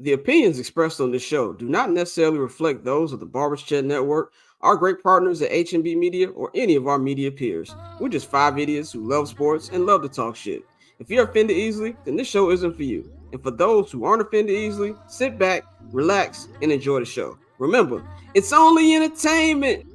The opinions expressed on this show do not necessarily reflect those of the Barbers Chat Network, our great partners at H&B Media, or any of our media peers. We're just five idiots who love sports and love to talk shit. If you're offended easily, then this show isn't for you. And for those who aren't offended easily, sit back, relax, and enjoy the show. Remember, it's only entertainment.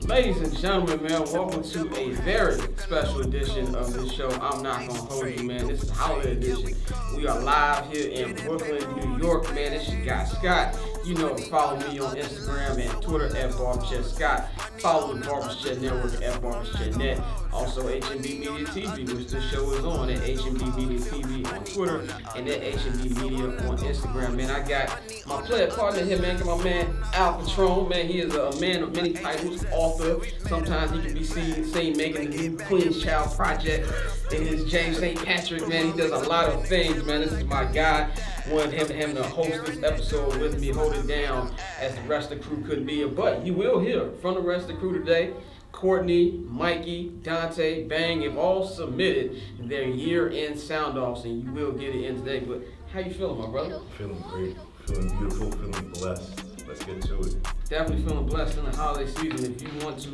Ladies and gentlemen, man, welcome to a very special edition of this show. I'm not gonna hold you, man. This is holiday edition. We are live here in Brooklyn, New York, man. This your guy Scott. You know, follow me on Instagram and Twitter at BarberChatScott. Follow the Barbers Chat Network at BarbersChatNet. Also, H&B Media TV, which this show is on at H&B Media TV on Twitter and at H&B Media on Instagram. Man, I got my player partner here, man. Got my man Alain Patron, man. He is a man of many titles, author. Sometimes he can be seen making the new Queen's Child project in his James St. Patrick, man. He does a lot of things, man. This is my guy. Wanted him to host this episode with me, hold it down as the rest of the crew couldn't be here. But you will hear from the rest of the crew today. Courtney, Mikey, Dante, Bang have all submitted their year-end sound-offs, and you will get it in today. But how you feeling, my brother? Feeling great, feeling beautiful, feeling blessed. Let's get to it. Definitely feeling blessed in the holiday season. If you want to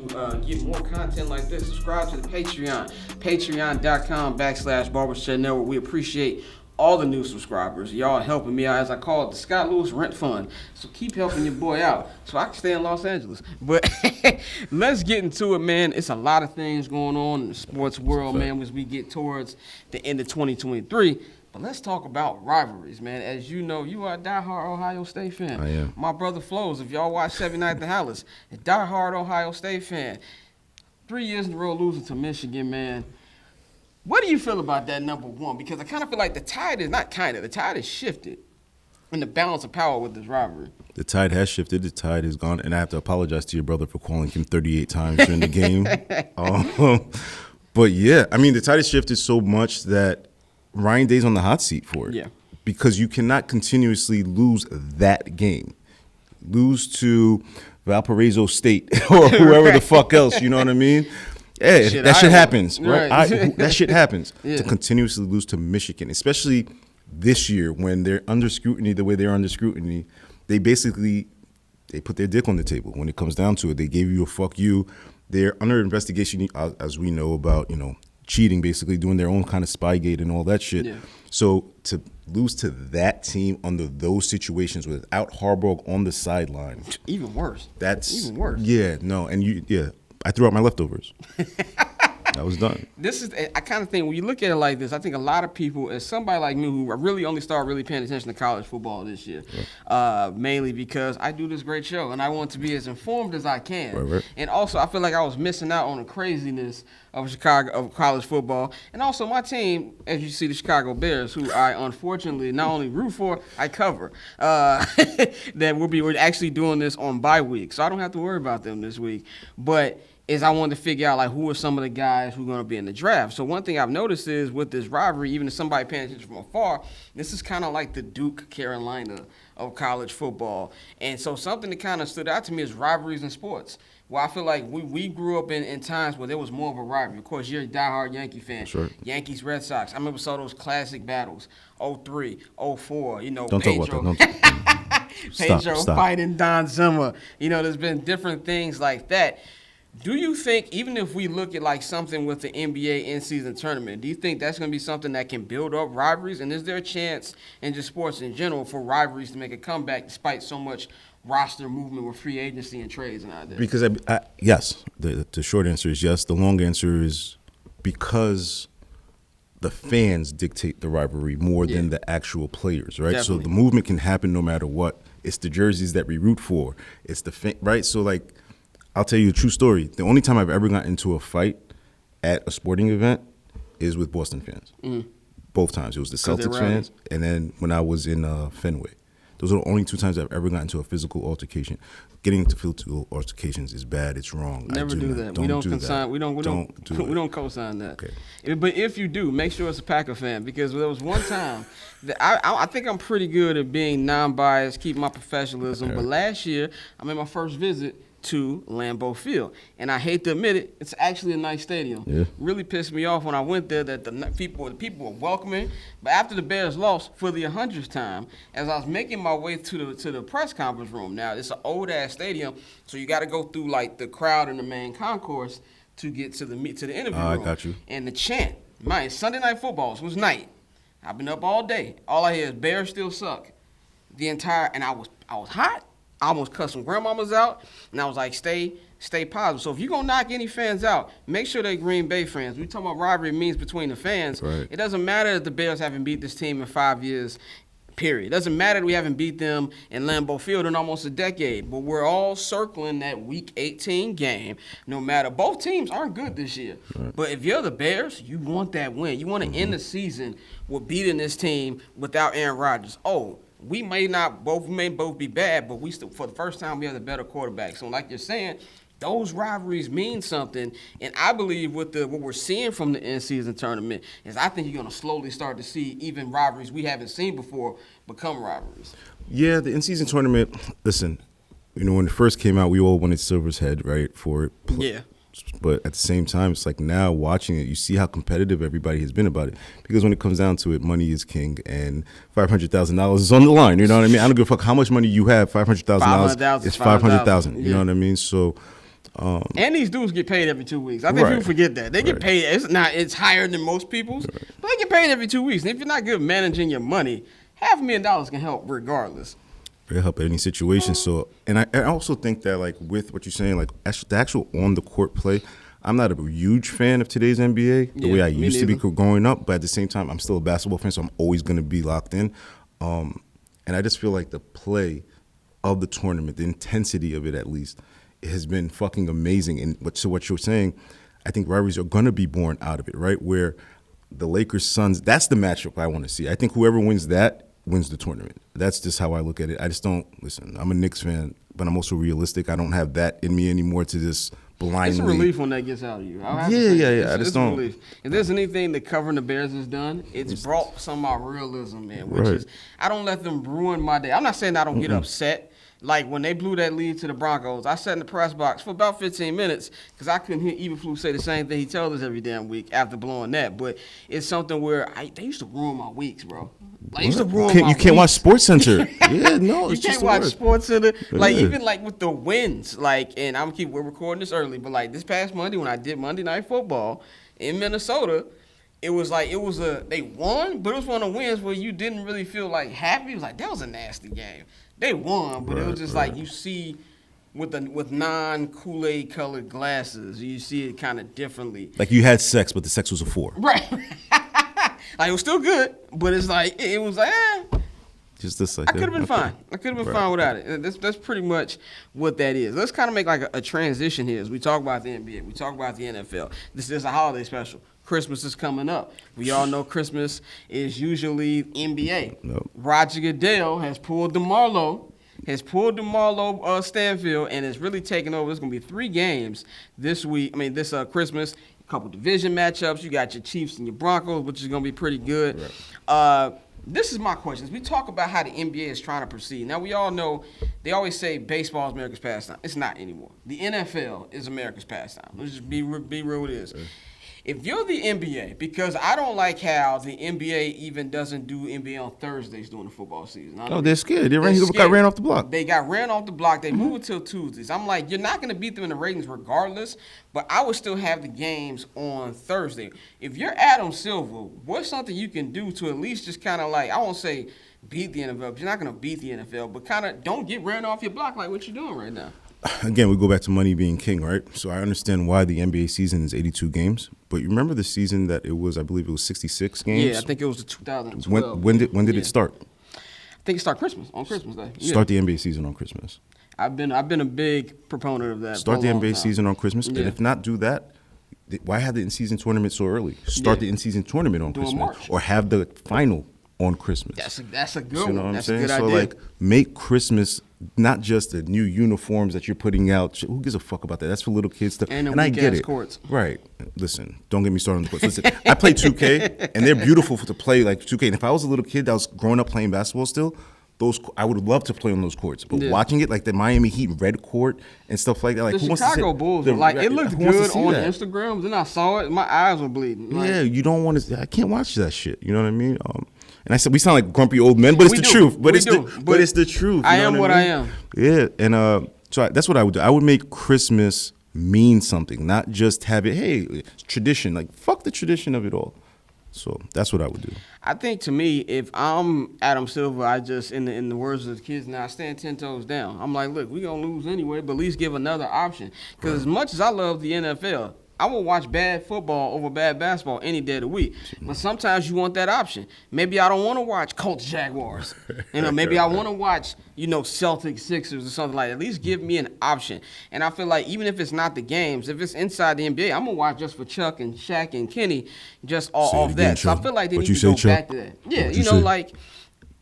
get more content like this, subscribe to the Patreon, patreon.com/Barbershop Network. We appreciate all the new subscribers. Y'all helping me out, as I call it, the Scott Lewis Rent Fund. So keep helping your boy out so I can stay in Los Angeles. But let's get into it, man. It's a lot of things going on in the sports world, man, as we get towards the end of 2023. But let's talk about rivalries, man. As you know, you are a diehard Ohio State fan. I am. My brother Flows, if y'all watch 7 Night at the Hallis, a diehard Ohio State fan. 3 years in a row losing to Michigan, man. What do you feel about that, number one? Because I kind of feel like the tide has shifted in the balance of power with this rivalry. The tide has shifted. The tide is gone. And I have to apologize to your brother for calling him 38 times during the game. But, yeah, I mean, the tide has shifted so much that Ryan Day's on the hot seat for it. Yeah. Because you cannot continuously lose that game. Lose to Valparaiso State or whoever the fuck else, you know what I mean? Yeah, that shit happens, right? That shit happens. Yeah. To continuously lose to Michigan, especially this year when they're under scrutiny the way they're under scrutiny, they put their dick on the table when it comes down to it. They gave you a fuck you. They're under investigation, as we know, about, cheating, basically doing their own kind of Spygate and all that shit. Yeah. So to lose to that team under those situations without Harbaugh on the sideline. Even worse. That's even worse. Yeah, no, and I threw out my leftovers. I was done. This is, I kind of think, when you look at it like this, I think a lot of people, as somebody like me who really only started really paying attention to college football this year, mainly because I do this great show and I want to be as informed as I can. Right. And also, I feel like I was missing out on the craziness of college football. And also, my team, as you see, the Chicago Bears, who I unfortunately not only root for, I cover. That we're actually doing this on bye week, so I don't have to worry about them this week. But I wanted to figure out, who are some of the guys who are going to be in the draft. So one thing I've noticed is with this rivalry, even if somebody paying attention from afar, this is kind of like the Duke Carolina of college football. And so something that kind of stood out to me is rivalries in sports. Well, I feel like we grew up in times where there was more of a rivalry. Of course, you're a diehard Yankee fan. Sure. Yankees, Red Sox. I remember saw those classic battles, 03, 04, Don't Pedro. talk about that. Pedro Stop. fighting Don Zimmer. There's been different things like that. Do you think, even if we look at something with the NBA in-season tournament, do you think that's going to be something that can build up rivalries? And is there a chance in just sports in general for rivalries to make a comeback despite so much roster movement with free agency and trades and all that? Because, yes, the short answer is yes. The long answer is because the fans dictate the rivalry more than the actual players, right? Definitely. So the movement can happen no matter what. It's the jerseys that we root for. It's the right? So, I'll tell you a true story. The only time I've ever gotten into a fight at a sporting event is with Boston fans. Mm-hmm. Both times. It was the Celtics fans, and then when I was in Fenway. Those are the only two times I've ever gotten into a physical altercation. Getting into physical altercations is bad. It's wrong. Never do that. We don't co-sign. We don't co-sign that. Okay. But if you do, make sure it's a Packer fan, because there was one time that I think I'm pretty good at being non-biased, keep my professionalism. Okay. But last year, I made my first visit to Lambeau Field. And I hate to admit it, it's actually a nice stadium. Yeah. Really pissed me off when I went there that the people were welcoming. But after the Bears lost for the 100th time, as I was making my way to the press conference room, now it's an old-ass stadium, so you got to go through, like, the crowd in the main concourse to get to the interview room. I got you. And the chant, man, Sunday Night Football was night. I've been up all day. All I hear is Bears still suck. And I was hot. I almost cussed some grandmamas out, and I was like, stay positive. So if you're going to knock any fans out, make sure they're Green Bay fans. We talking about rivalry means between the fans. Right. It doesn't matter that the Bears haven't beat this team in 5 years, period. It doesn't matter that we haven't beat them in Lambeau Field in almost a decade, but we're all circling that Week 18 game. No matter, both teams aren't good this year. Right. But if you're the Bears, you want that win. You want to end the season with beating this team without Aaron Rodgers. We may both be bad, but we still, for the first time, we have the better quarterback. So like you're saying, those rivalries mean something. And I believe what we're seeing from the in-season tournament is I think you're going to slowly start to see even rivalries we haven't seen before become rivalries. Yeah, the in-season tournament, listen, when it first came out, we all wanted Silver's head, right, for it. Yeah. But at the same time, it's like now watching it, you see how competitive everybody has been about it. Because when it comes down to it, money is king, and $500,000 is on the line. You know what I mean? I don't give a fuck how much money you have. $500,000 is $500,000. You know what I mean? So, and these dudes get paid every 2 weeks. I think people forget that they get paid. It's higher than most people's, but they get paid every 2 weeks. And if you're not good at managing your money, $500,000 can help regardless. It'll help in any situation. So, and I also think that, like, with what you're saying, like, the actual on-the-court play, I'm not a huge fan of today's NBA the way I used to be growing up. But at the same time, I'm still a basketball fan, so I'm always going to be locked in. And I just feel like the play of the tournament, the intensity of it at least, it has been fucking amazing. And so what you're saying, I think rivalries are going to be born out of it, right? Where the Lakers-Suns, that's the matchup I want to see. I think whoever wins that wins the tournament. That's just how I look at it. I just don't, listen, I'm a Knicks fan, but I'm also realistic. I don't have that in me anymore to just blindly. It's a relief when that gets out of you. Yeah. I just don't. A relief. If there's anything that covering the Bears has done, it's brought some of our realism in, which is, I don't let them ruin my day. I'm not saying I don't get upset. Like, when they blew that lead to the Broncos, I sat in the press box for about 15 minutes because I couldn't hear Eberflus say the same thing he tells us every damn week after blowing that. But it's something where they used to ruin my weeks, bro. Like, used to ruin my You can't watch SportsCenter. Yeah, no, you can't watch SportsCenter. Like, even like with the wins, like, and we're recording this early, but like this past Monday when I did Monday Night Football in Minnesota, they won, but it was one of the wins where you didn't really feel like happy. It was like, that was a nasty game. They won, but it was just like you see with non-Kool-Aid colored glasses, you see it kind of differently. Like you had sex, but the sex was a 4. Right. Like, it was still good, but it's like it was like, just this. Like, I could have been fine. I could have been fine without it. That's pretty much what that is. Let's kind of make like a transition here as we talk about the NBA. We talk about the NFL. This is a holiday special. Christmas is coming up. We all know Christmas is usually NBA. Nope. Roger Goodell has pulled DeMarlo Stanfield, and it's really taken over. There's going to be 3 games this Christmas. A couple division matchups. You got your Chiefs and your Broncos, which is going to be pretty good. Right. This is my question. We talk about how the NBA is trying to proceed. Now, we all know they always say baseball is America's pastime. It's not anymore. The NFL is America's pastime. Let's just be real with this. If you're the NBA, because I don't like how the NBA even doesn't do NBA on Thursdays during the football season. They're scared. They got ran off the block. They got ran off the block. They moved it till Tuesdays. I'm like, you're not going to beat them in the ratings regardless, but I would still have the games on Thursday. If you're Adam Silver, what's something you can do to at least just kind of like, I won't say beat the NFL, because you're not going to beat the NFL, but kind of don't get ran off your block like what you're doing right now. Again, we go back to money being king, right? So I understand why the NBA season is 82 games. But you remember the season that it was, I believe it was 66 games? Yeah, I think it was the 2012. When did it start? I think it started on Christmas Day. Start the NBA season on Christmas. I've been a big proponent of that. Start the NBA season on Christmas. Yeah. And if not do that, why have the in-season tournament so early? Start the in-season tournament on Christmas. March. Or have the final on Christmas. That's a good one. You know what that's I'm saying? A good so idea. like make Christmas not just the new uniforms that you're putting out. Who gives a fuck about that? That's for little kids stuff. And I get it. Courts. Right. Listen, don't get me started on the courts. Listen, I play 2K and they're beautiful to play like 2K. And if I was a little kid that was growing up playing basketball still, I would love to play on those courts, but watching it like the Miami Heat red court and stuff like that, like the Chicago Bulls, like it looked good on Instagram. Then I saw it, my eyes were bleeding. Like, yeah, you don't want to. I can't watch that shit. You know what I mean? And I said we sound like grumpy old men, but it's the truth. But it's the truth. I am what I am. Yeah, and so that's what I would do. I would make Christmas mean something, not just have it. Hey, it's tradition. Like fuck the tradition of it all. So that's what I would do. I think to me, if I'm Adam Silver, I just, in the words of the kids now, I stand 10 toes down. I'm like, look, we're going to lose anyway, but at least give another option. Because as much as I love the NFL, I will watch bad football over bad basketball any day of the week. But sometimes you want that option. Maybe I don't want to watch Colts Jaguars. Maybe I want to watch, Celtics Sixers or something like that. At least give me an option. And I feel like even if it's not the games, if it's inside the NBA, I'm going to watch just for Chuck and Shaq and Kenny just off that. So I feel like they need to go back to that. Yeah, like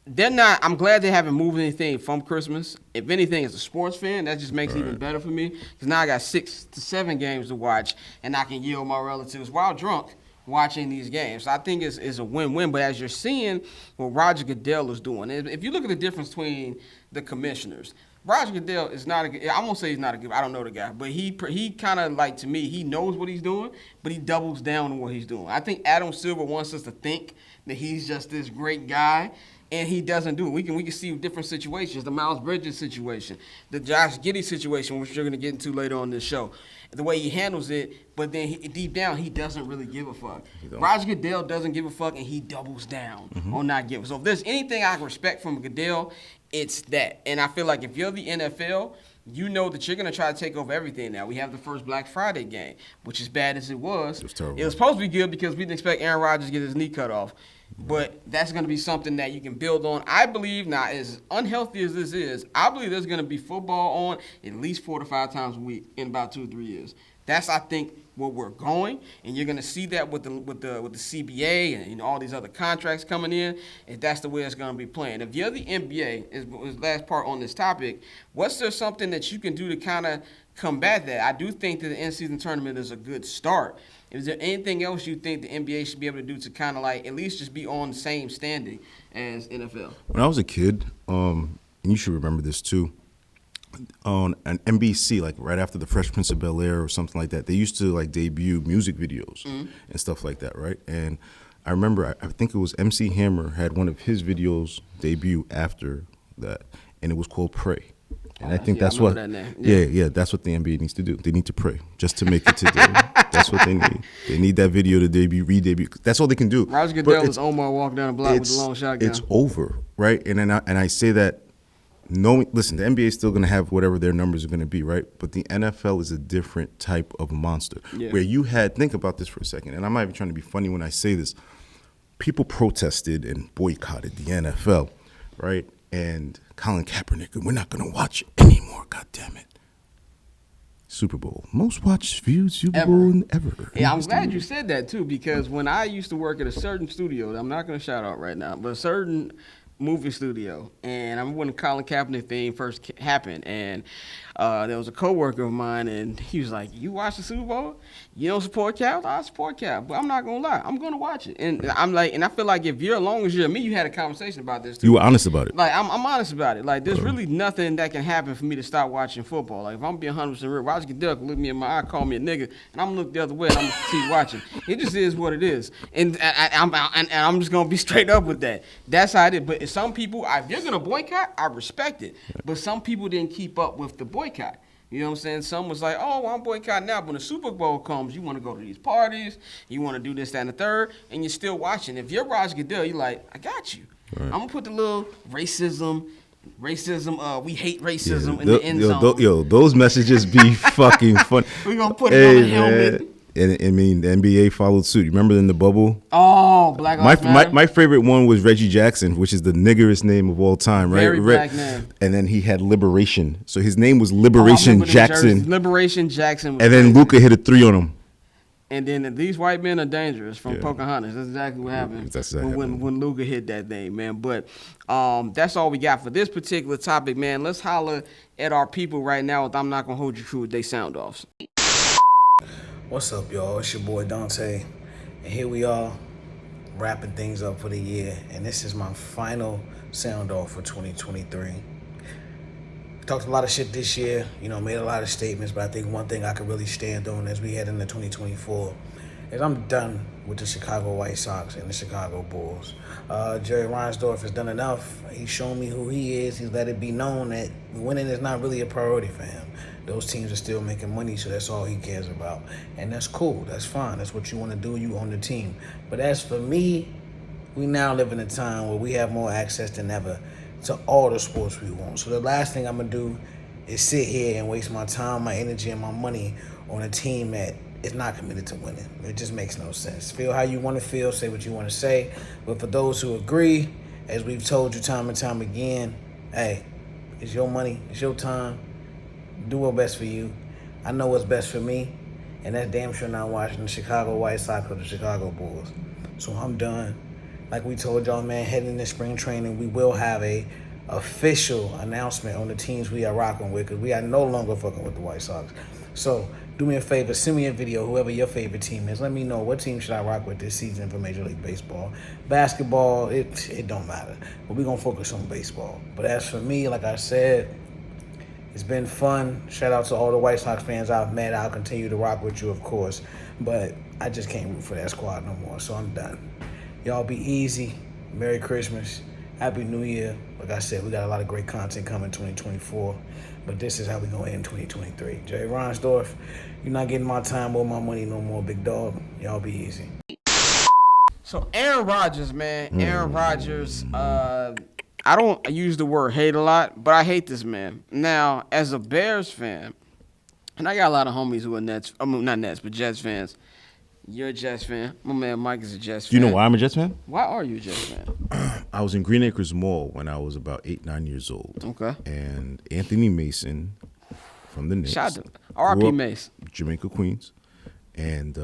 they're not. I'm glad they haven't moved anything from Christmas. If anything, as a sports fan, that just makes it even better for me because now I got 6 to 7 games to watch, and I can yield my relatives while drunk watching these games. So I think it's a win-win. But as you're seeing what Roger Goodell is doing, if you look at the difference between the commissioners, Roger Goodell is not a good. I won't say he's not a good. I don't know the guy, but he kind of like, to me, he knows what he's doing, but he doubles down on what he's doing. I think Adam Silver wants us to think that he's just this great guy. And he doesn't do it. We can see different situations. The Miles Bridges situation, the Josh Giddey situation, which you're going to get into later on this show. The way he handles it, but then deep down, he doesn't really give a fuck. Roger Goodell doesn't give a fuck, and he doubles down on not giving. So if there's anything I can respect from Goodell, it's that. And I feel like if you're the NFL, you know that you're going to try to take over everything now. We have the first Black Friday game, which as bad as it was terrible. It was supposed to be good because we didn't expect Aaron Rodgers to get his knee cut off. But that's going to be something that you can build on. I believe, now, as unhealthy as this is, I believe there's going to be football on at least 4 to 5 times a week in about 2 or 3 years. That's, I think, where we're going, and you're going to see that with the CBA and all these other contracts coming in. If that's the way it's going to be playing. If you're the NBA, is last part on this topic, what's there something that you can do to kind of combat that? I do think that the in-season tournament is a good start. Is there anything else you think the NBA should be able to do to kind of like at least just be on the same standing as NFL? When I was a kid, and you should remember this too, on an NBC, like right after the Fresh Prince of Bel-Air or something like that, they used to like debut music videos and stuff like that, right? And I remember, I think it was MC Hammer had one of his videos debut after that, and it was called Pray. And I think that's what, that's what the NBA needs to do. They need to pray just to make it today. That's what they need. They need that video to debut, re-debut. That's all they can do. Roger Goodell is Omar walking down the block with a long shotgun. It's over, right? And I say that knowing, listen, the NBA is still going to have whatever their numbers are going to be, right? But the NFL is a different type of monster. Yeah. Where you had, think about this for a second, and I'm not even trying to be funny when I say this. People protested and boycotted the NFL, right? And Colin Kaepernick, we're not going to watch it anymore, God damn it. Super Bowl. Most watched viewed Super Bowl ever. Yeah, I'm glad you said that, too, because when I used to work at a certain studio, that I'm not going to shout out right now, but a certain movie studio, and I remember when the Colin Kaepernick thing first happened, and there was a coworker of mine, and he was like, "You watch the Super Bowl? You don't support Cal? I support Cal, but I'm not gonna lie, I'm gonna watch it." And I'm like, and I feel like if you're, as long as you're me, you had a conversation about this too. You were honest about it. Like I'm honest about it. Like there's really nothing that can happen for me to stop watching football. Like if I'm being 100% real, Roger Goodell can look me in my eye, call me a nigga, and I'm gonna look the other way, and I'm gonna keep watching. It just is what it is, and I'm just gonna be straight up with that. That's how it is. But some people, if you're gonna boycott, I respect it. But some people didn't keep up with the boycott. You know what I'm saying? Some was like, oh, well, I'm boycotting now. But when the Super Bowl comes, you want to go to these parties, you want to do this, that, and the third, and you're still watching. If you're Roger Goodell, you're like, I got you. Right. I'm going to put the little racism, we hate racism in the end zone. Those messages be fucking fun. We're going to put it on the helmet. Man. And I mean, the NBA followed suit. You remember in the bubble? Oh, Black Lives Matter. My favorite one was Reggie Jackson, which is the niggerest name of all time, right? Very black name. And then he had Liberation. So his name was Liberation Jackson. Liberation Jackson. And then Luka hit a 3 on him. And then These White Men Are Dangerous from Pocahontas. That's exactly what happened. That's exactly when Luka hit that thing, man. But that's all we got for this particular topic, man. Let's holler at our people right now with I'm Not Gonna Hold You True with they sound offs. What's up, y'all? It's your boy Dante, and here we are wrapping things up for the year, and this is my final sound off for 2023. Talked a lot of shit this year, made a lot of statements, but I think one thing I could really stand on as we head into 2024 is I'm done with the Chicago White Sox and the Chicago Bulls. Jerry Reinsdorf has done enough. He's shown me who he is. He's let it be known that winning is not really a priority for him. Those teams are still making money, so that's all he cares about. And that's cool. That's fine. That's what you want to do. You own the team. But as for me, we now live in a time where we have more access than ever to all the sports we want. So the last thing I'm going to do is sit here and waste my time, my energy, and my money on a team that is not committed to winning. It just makes no sense. Feel how you want to feel, say what you want to say. But for those who agree, as we've told you time and time again, hey, it's your money, it's your time. Do what's best for you. I know what's best for me, and that's damn sure not watching the Chicago White Sox or the Chicago Bulls. So I'm done. Like we told y'all, man, heading into spring training, we will have a official announcement on the teams we are rocking with, because we are no longer fucking with the White Sox. So do me a favor, send me a video, whoever your favorite team is. Let me know what team should I rock with this season for Major League Baseball. Basketball, it don't matter. But we're going to focus on baseball. But as for me, like I said, it's been fun. Shout out to all the White Sox fans I've met. I'll continue to rock with you, of course. But I just can't root for that squad no more, so I'm done. Y'all be easy. Merry Christmas. Happy New Year. Like I said, we got a lot of great content coming in 2024. But this is how we going to end 2023. Jerry Reinsdorf, you're not getting my time or my money no more, big dog. Y'all be easy. So Aaron Rodgers, man. Aaron Rodgers, I don't use the word hate a lot, but I hate this man. Now, as a Bears fan, and I got a lot of homies who are Nets, not Nets, but Jets fans. You're a Jets fan. My man Mike is a Jets fan. You know why I'm a Jets fan? Why are you a Jets fan? I was in Green Acres Mall when I was about 8-9 years old. Okay. And Anthony Mason from the Knicks. Shout out to R.I.P. Mace. Jamaica, Queens. And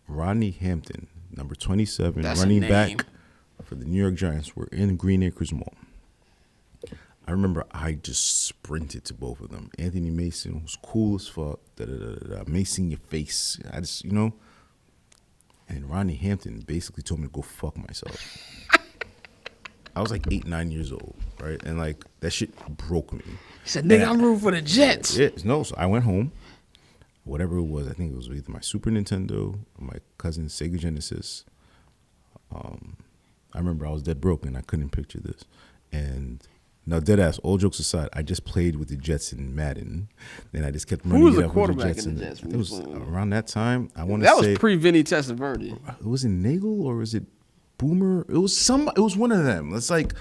Rodney Hampton, number 27, That's running back for the New York Giants, were in Green Acres Mall. I remember I just sprinted to both of them. Anthony Mason was cool as fuck. Mason your face. I just, And Rodney Hampton basically told me to go fuck myself. I was like 8-9 years old, right? And like that shit broke me. He said, nigga, I'm rooting for the Jets. Yeah, no, so I went home. Whatever it was, I think it was either my Super Nintendo or my cousin's Sega Genesis. I remember I was dead broke and I couldn't picture this. And now, dead ass, all jokes aside, I just played with the Jets in Madden. Then I just kept running. Who was the quarterback in the Jets? It was around that time. I want to say that was pre-Vinny Testaverde. Was it Nagel or was it Boomer? It was one of them. It's like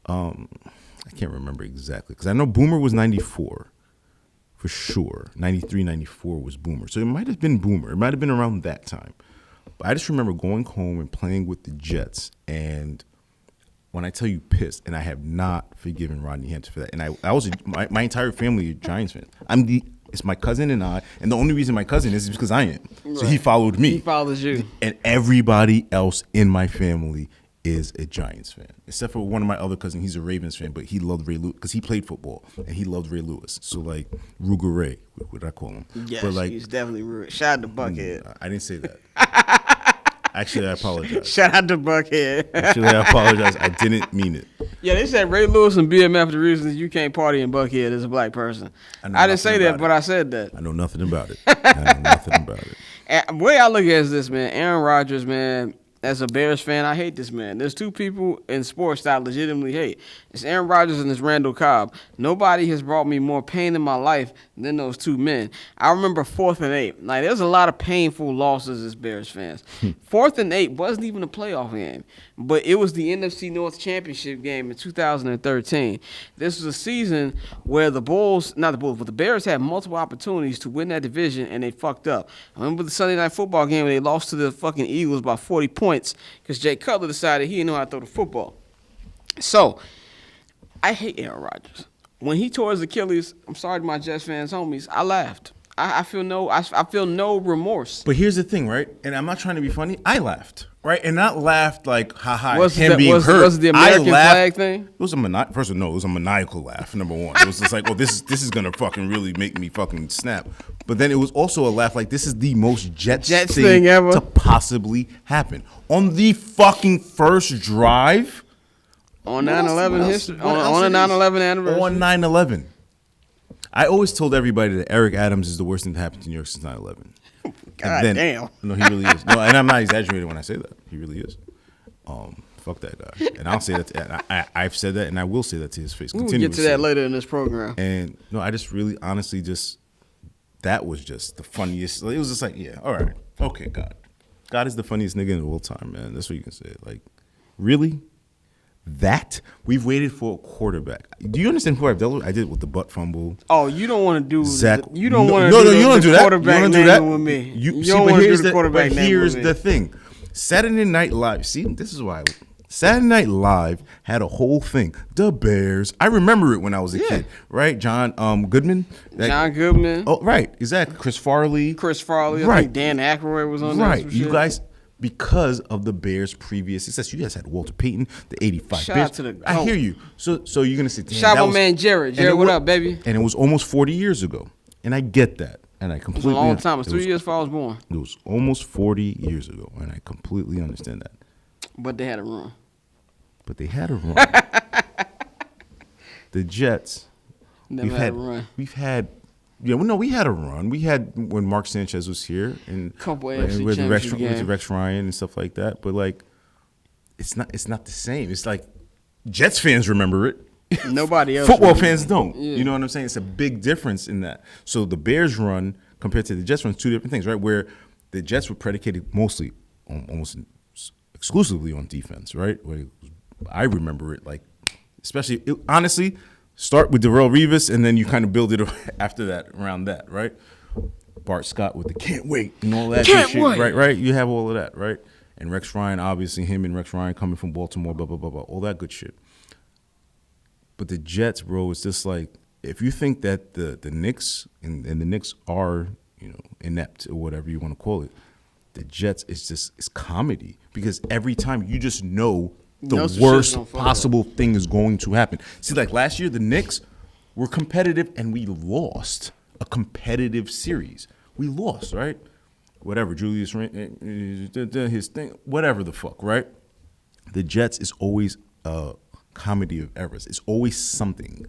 I can't remember exactly because I know Boomer was 94 for sure. 93, 94 was Boomer. So it might have been Boomer. It might have been around that time. But I just remember going home and playing with the Jets and. When I tell you pissed, and I have not forgiven Rodney Hampton for that, and I was my entire family are Giants fans. It's my cousin and I, and the only reason my cousin is because I am. Right. So he followed me. He follows you, and everybody else in my family is a Giants fan, except for one of my other cousins. He's a Ravens fan, but he loved Ray Lewis because he played football and he loved Ray Lewis. So like Ruger Ray, what did I call him? Yes, but like, he's definitely rude. Shout out to Buckhead. I didn't say that. Actually, I apologize. Shout out to Buckhead. Actually, I apologize. I didn't mean it. Yeah, they said Ray Lewis and BMF the reasons you can't party in Buckhead as a black person. I didn't say that, but I said that. I know nothing about it. I know nothing about it. And the way I look at it is this, man. Aaron Rodgers, man, as a Bears fan, I hate this man. There's two people in sports that I legitimately hate. It's Aaron Rodgers and it's Randall Cobb. Nobody has brought me more pain in my life than those two men. I remember 4th and 8. Like, there's a lot of painful losses as Bears fans. 4th and 8 wasn't even a playoff game, but it was the NFC North Championship game in 2013. This was a season where the Bears had multiple opportunities to win that division, and they fucked up. I remember the Sunday Night Football game where they lost to the fucking Eagles by 40 points because Jay Cutler decided he didn't know how to throw the football. So, I hate Aaron Rodgers. When he tore his Achilles, I'm sorry to my Jets fans, homies, I laughed. I feel no remorse. But here's the thing, right? And I'm not trying to be funny. I laughed, right? And not laughed like, haha, Was him being hurt. Was the American flag thing? It was first of all, no, it was a maniacal laugh, number one. It was just like, oh, this is going to fucking really make me fucking snap. But then it was also a laugh like, this is the most Jets thing ever to possibly happen. On the fucking first drive. On 9/11 history. On a 9/11 anniversary. On 9/11. I always told everybody that Eric Adams is the worst thing that happened to New York since 9/11. God damn. No, he really is. No, and I'm not exaggerating when I say that. He really is. Fuck that guy. And I'll say that. I've said that, and I will say that to his face. We'll get to that later in this program. And no, I just really, honestly, that was just the funniest. It was just like, yeah, all right, okay, God. God is the funniest nigga in all time, man. That's what you can say. Like, really? That we've waited for a quarterback. Do you understand who I've dealt with? I did with the butt fumble. Oh, you don't want to do Zach. You don't want to no, do you don't do that. Quarterback you don't do that with me. You don't want to do the quarterback name here's with me. the thing. Saturday Night Live. See, this is why. Saturday Night Live had a whole thing. The Bears. I remember it when I was a kid. Right, John Goodman. John Goodman. Oh, right. Exactly. Chris Farley. I think Dan Aykroyd was on there. Right. You guys. Because of the Bears' previous success, you guys had Walter Payton, the '85 Shout Bears. out to the I hear you. So you're gonna say, shout out my man Jared. Jared, what up, baby? And it was almost 40 years ago, and I get that, and I completely. It was a long time. It's 3 years before I was born. It was almost 40 years ago, and I completely understand that. But they had a run. The Jets. Never had a run. We've had. Yeah, well, no, we had a run. We had when Mark Sanchez was here and couple with AFC Rex Ryan and stuff like that. But like, it's not the same. It's like Jets fans remember it. Nobody else. Football fans don't. Yeah. You know what I'm saying? It's a big difference in that. So the Bears run compared to the Jets run, two different things, right? Where the Jets were predicated mostly, almost exclusively on defense, right? Where I remember it like, especially honestly. Start with Darrelle Revis, and then you kind of build it after that, around that, right? Bart Scott with the can't wait and all that can't shit, wait. right? You have all of that, right? And Rex Ryan, obviously, him and Rex Ryan coming from Baltimore, blah, blah, blah, blah, all that good shit. But the Jets, bro, it's just like, if you think that the Knicks, and the Knicks are, inept or whatever you want to call it, the Jets is comedy. Because every time you just know the worst possible thing is going to happen. See, like last year, the Knicks were competitive and we lost a competitive series. We lost, right? Whatever, Julius, his thing, whatever the fuck, right? The Jets is always a comedy of errors. It's always something.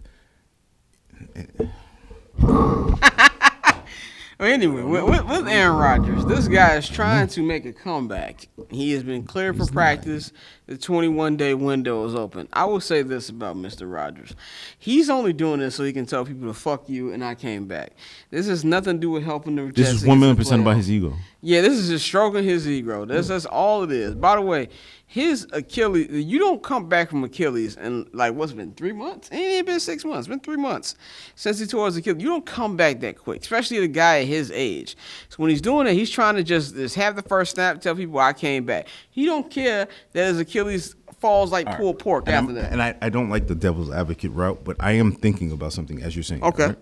Anyway, with Aaron Rodgers, this guy is trying to make a comeback. He has been cleared for practice. The 21-day window is open. I will say this about Mr. Rodgers. He's only doing this so he can tell people to fuck you and I came back. This has nothing to do with helping the Jets. This is 1,000,000% about his ego. Yeah, this is just stroking his ego. That's all it is. By the way, his Achilles, you don't come back from Achilles in, like, what's it been, 3 months? It ain't been 6 months. It's been 3 months since he tore his Achilles. You don't come back that quick, especially the guy at his age. So when he's doing it, he's trying to just have the first snap, tell people I came back. He don't care that his Achilles falls like pulled pork after that. And I don't like the devil's advocate route, but I am thinking about something as you're saying. Okay. Right?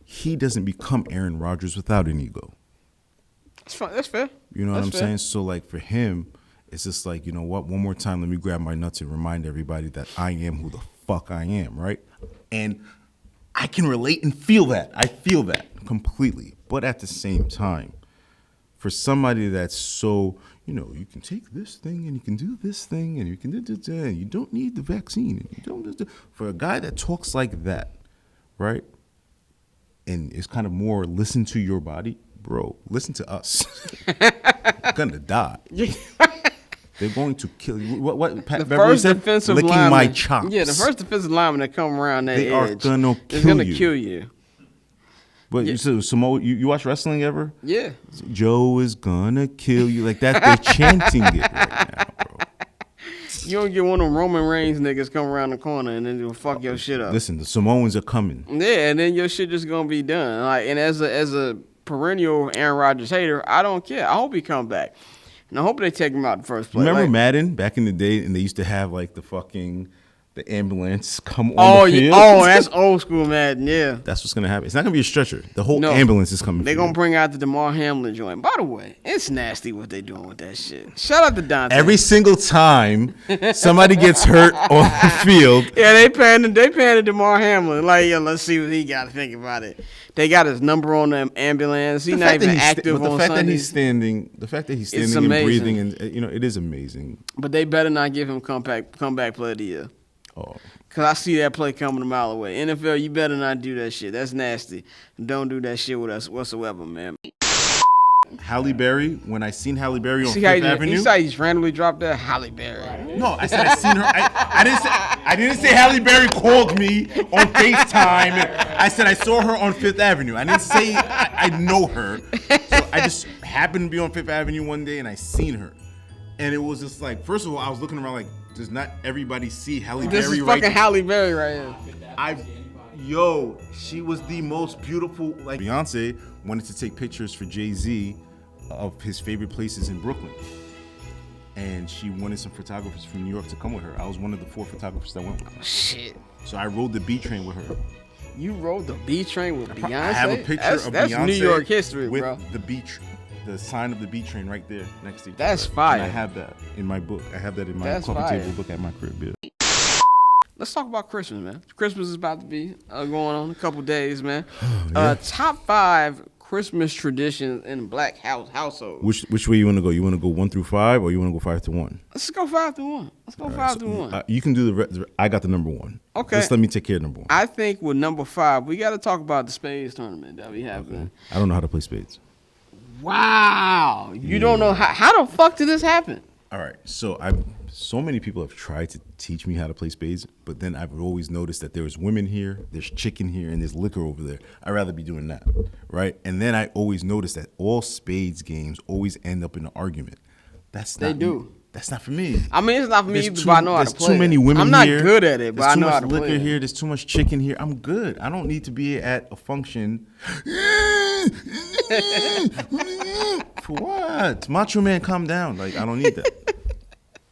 He doesn't become Aaron Rodgers without an ego. That's fine. That's fair. You know what I'm saying? So, like, for him, it's just like, you know what? One more time, let me grab my nuts and remind everybody that I am who the fuck I am, right? And I can relate and feel that. I feel that completely. But at the same time, for somebody that's so, you can take this thing and you can do this thing and you can do this and you don't need the vaccine. And you don't. For a guy that talks like that, right? And it's kind of more listen to your body. Bro, listen to us. You're gonna die. They're going to kill you. What Pat Beverly said? Licking lineman, my chops. Yeah, the first defensive lineman that come around that they edge are gonna is gonna kill you. But you said Samoa. You watch wrestling ever? Yeah. Joe is gonna kill you like that. They're chanting it right now, bro. You don't get one of them Roman Reigns niggas come around the corner and then they'll fuck your shit up. Listen, the Samoans are coming. Yeah, and then your shit just gonna be done. Like, and as a perennial Aaron Rodgers hater, I don't care. I hope he come back. And I hope they take him out the first place. Remember Madden back in the day, and they used to have like the the ambulance come on the field. Oh, that's old school Madden, yeah. That's what's going to happen. It's not going to be a stretcher. The whole ambulance is coming. They're going to bring out the DeMar Hamlin joint. By the way, it's nasty what they doing with that shit. Shout out to Dante. Every single time somebody gets hurt on the field. Yeah, they paying DeMar Hamlin. Like, yeah, let's see what he got to think about it. They got his number on the ambulance. He's not even active on Sundays. The fact that he's standing and breathing, and it is amazing. But they better not give him comeback play of the year. Oh. Cause I see that play coming a mile away. NFL, you better not do that shit. That's nasty. Don't do that shit with us whatsoever, man. Halle Berry, when I seen Halle Berry on Fifth Avenue. You saw he just randomly dropped that Halle Berry. No, I said I seen her. I didn't say Halle Berry called me on FaceTime. I said I saw her on Fifth Avenue. I didn't say I know her. So I just happened to be on Fifth Avenue one day and I seen her. And it was just like, first of all, I was looking around like, does not everybody see Halle Berry right This is fucking Halle Berry right here. She was the most beautiful. Like Beyonce wanted to take pictures for Jay-Z of his favorite places in Brooklyn. And she wanted some photographers from New York to come with her. I was one of the 4 photographers that went with her. Shit. So I rode the B train with her. You rode the B train with Beyonce? I have a picture of that's Beyonce New York history, with bro. The sign of the B train right there next to each That's other. fire. And I have that in my book. I have that in my coffee table book at my crib. Yeah. Let's talk about Christmas, man. Christmas is about to be going on in a couple days, man. Top 5 Christmas traditions in Black household. Which way you want to go? You want to go 1 through 5, or you want to go 5 through 1? Let's go 5 through 1. Let's go 5 through 1. You can do the. I got the number 1. Okay. Just let me take care of number 1. I think with number 5, we got to talk about the spades tournament that we have. Okay. I don't know how to play spades. Wow, you don't know how the fuck did this happen? All right, so many people have tried to teach me how to play spades, but then I've always noticed that there's women here, there's chicken here, and there's liquor over there. I'd rather be doing that, right? And then I always notice that all spades games always end up in an argument. That's not for me. I mean, it's not for me either, but I know how to play. There's too many women I'm not here. good at it, but I know how to play. There's too much liquor here. There's too much chicken here. I'm good. I don't need to be at a function. For what? Macho Man, calm down. Like, I don't need that.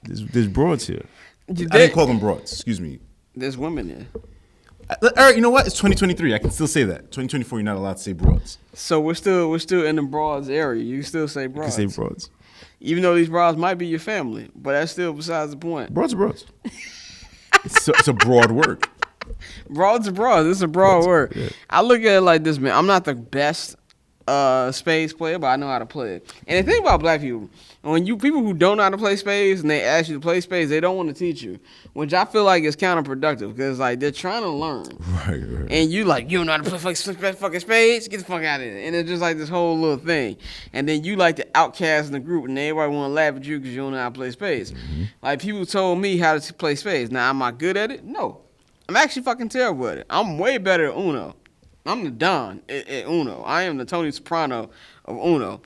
There's broads here. I didn't call them broads. Excuse me. There's women there. All right, you know what? It's 2023. I can still say that. 2024, you're not allowed to say broads. So we're still in the broads area. You can still say broads. You can say broads. Even though these broads might be your family, but that's still besides the point. Broads are broads. It's a broad word. Broads are broads. It's a broad word. Yeah. I look at it like this, man. I'm not the best spades player, but I know how to play it. And the thing about black people, when people who don't know how to play spades and they ask you to play spades, they don't want to teach you, which I feel like is counterproductive because like they're trying to learn. Right. And you don't know how to play fucking spades? Get the fuck out of here. And it's just like this whole little thing. And then you like the outcast in the group and everybody want to laugh at you because you don't know how to play spades. Mm-hmm. Like people told me how to play spades. Now, am I good at it? No. I'm actually fucking terrible at it. I'm way better at Uno. I'm the Don at Uno. I am the Tony Soprano of Uno.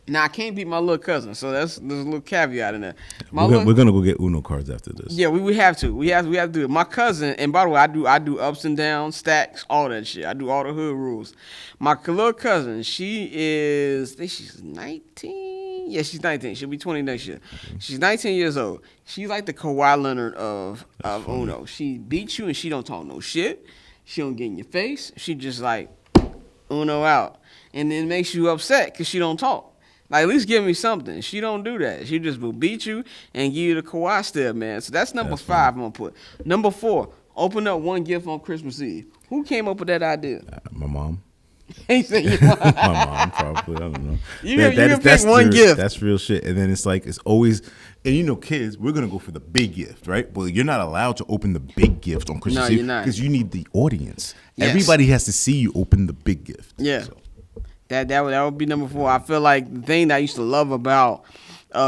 Now, I can't beat my little cousin, so there's a little caveat in there. We're going to go get Uno cards after this. Yeah, we have to. We have to do it. My cousin, and by the way, I do ups and downs, stacks, all that shit. I do all the hood rules. My little cousin, I think she's 19. Yeah, she's 19. She'll be 20 next year. Okay. She's 19 years old. She's like the Kawhi Leonard of Uno. She beats you and she don't talk no shit. She don't get in your face. She just like Uno out. And then makes you upset because she don't talk. Like, at least give me something. She don't do that. She just will beat you and give you the Kawhi stare, man. So that's number 5 I'm going to put. Number 4, open up one gift on Christmas Eve. Who came up with that idea? My mom. He said your mom. My mom, probably. I don't know. You can pick one gift. That's real shit. And then it's like, it's always, and kids, we're going to go for the big gift, right? Well, you're not allowed to open the big gift on Christmas Eve. You're not. Because you need the audience. Yes. Everybody has to see you open the big gift. Yeah. So. That would be number 4. I feel like the thing that I used to love about